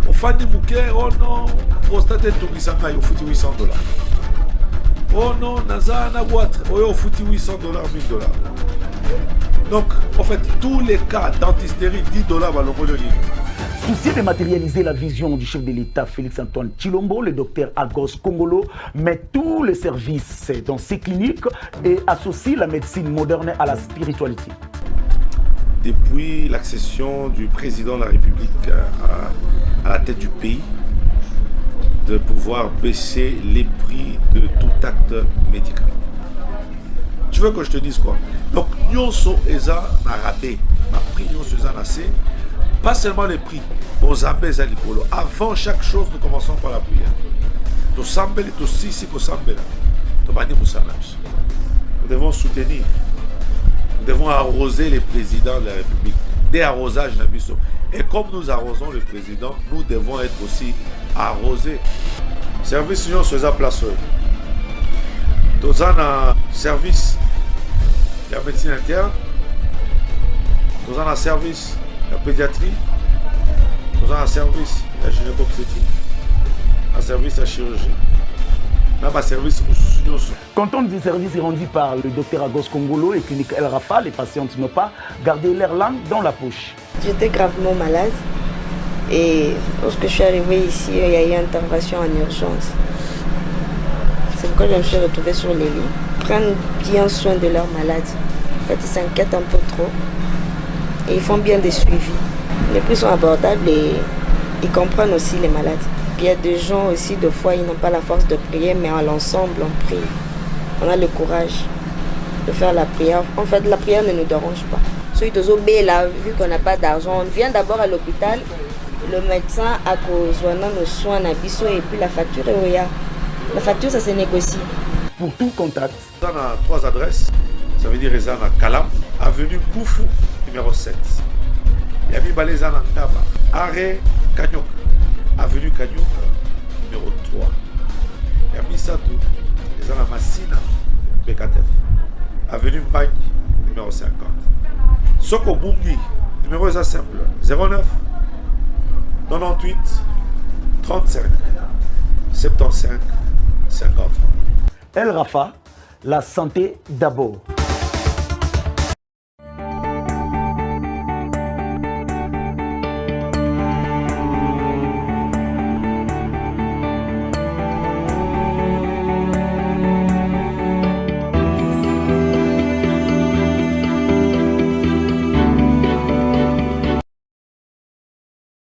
On fait des bouquets, oh non, prostate et tout, on fout $800. Oh non, Naza, na boîte, on fout $800, $1000. Donc, en fait, tous les cas d'antistérie, $10 va le relever. Soucieux de matérialiser la vision du chef de l'État Félix-Antoine Tshilombo, le docteur Agos Kongolo met tous les services dans ses cliniques et associe la médecine moderne à la spiritualité. Depuis l'accession du président de la République à la tête du pays, de pouvoir baisser les prix de tout acte médical. Tu veux que je te dise quoi? Donc, nous sommes rabais, prix nous sommes pas seulement les prix, avant chaque chose, nous commençons par la prière. Nous devons soutenir, nous devons arroser les présidents de la République, des arrosages. Et comme nous arrosons le président, nous devons être aussi arrosés. Service union sur la place. Nous avons un service de la médecine interne, nous avons un service de la pédiatrie, nous avons un service de la gynécopédie, un service de la chirurgie, nous avons un service de la Content du service rendu par le docteur Agos Kongolo et clinique El Rafa, les patientes n'ont pas gardé leur langue dans la poche. J'étais gravement malade et lorsque je suis arrivée ici, il y a eu une intervention en urgence. C'est pourquoi je me suis retrouvée sur les lits. Prendre bien soin de leurs malades. En fait, ils s'inquiètent un peu trop. et ils font bien des suivis. Les prix sont abordables et ils comprennent aussi les malades. Il y a des gens aussi, des fois, ils n'ont pas la force de prier, mais à l'ensemble, on prie. On a le courage de faire la prière. En fait, la prière ne nous dérange pas. Celui de Zobé, là, vu qu'on n'a pas d'argent, on vient d'abord à l'hôpital. Le médecin a besoin de nos soins à Bisso et puis la facture est Oya. La facture, ça se négocie. Pour tout contact. On a 3 adresses. Ça veut dire Ezan à Kalam, avenue Boufou, numéro 7. Yami Balezan à Ndaba, arrêt Kanyok, avenue Kanyok, numéro 3. Yami Satou, Ezan à Massina, Bekatef, avenue Mbagne, numéro 50. Soko Bungi, numéro est simple, 09 98 35 75 53. El Rafa, la santé d'abord.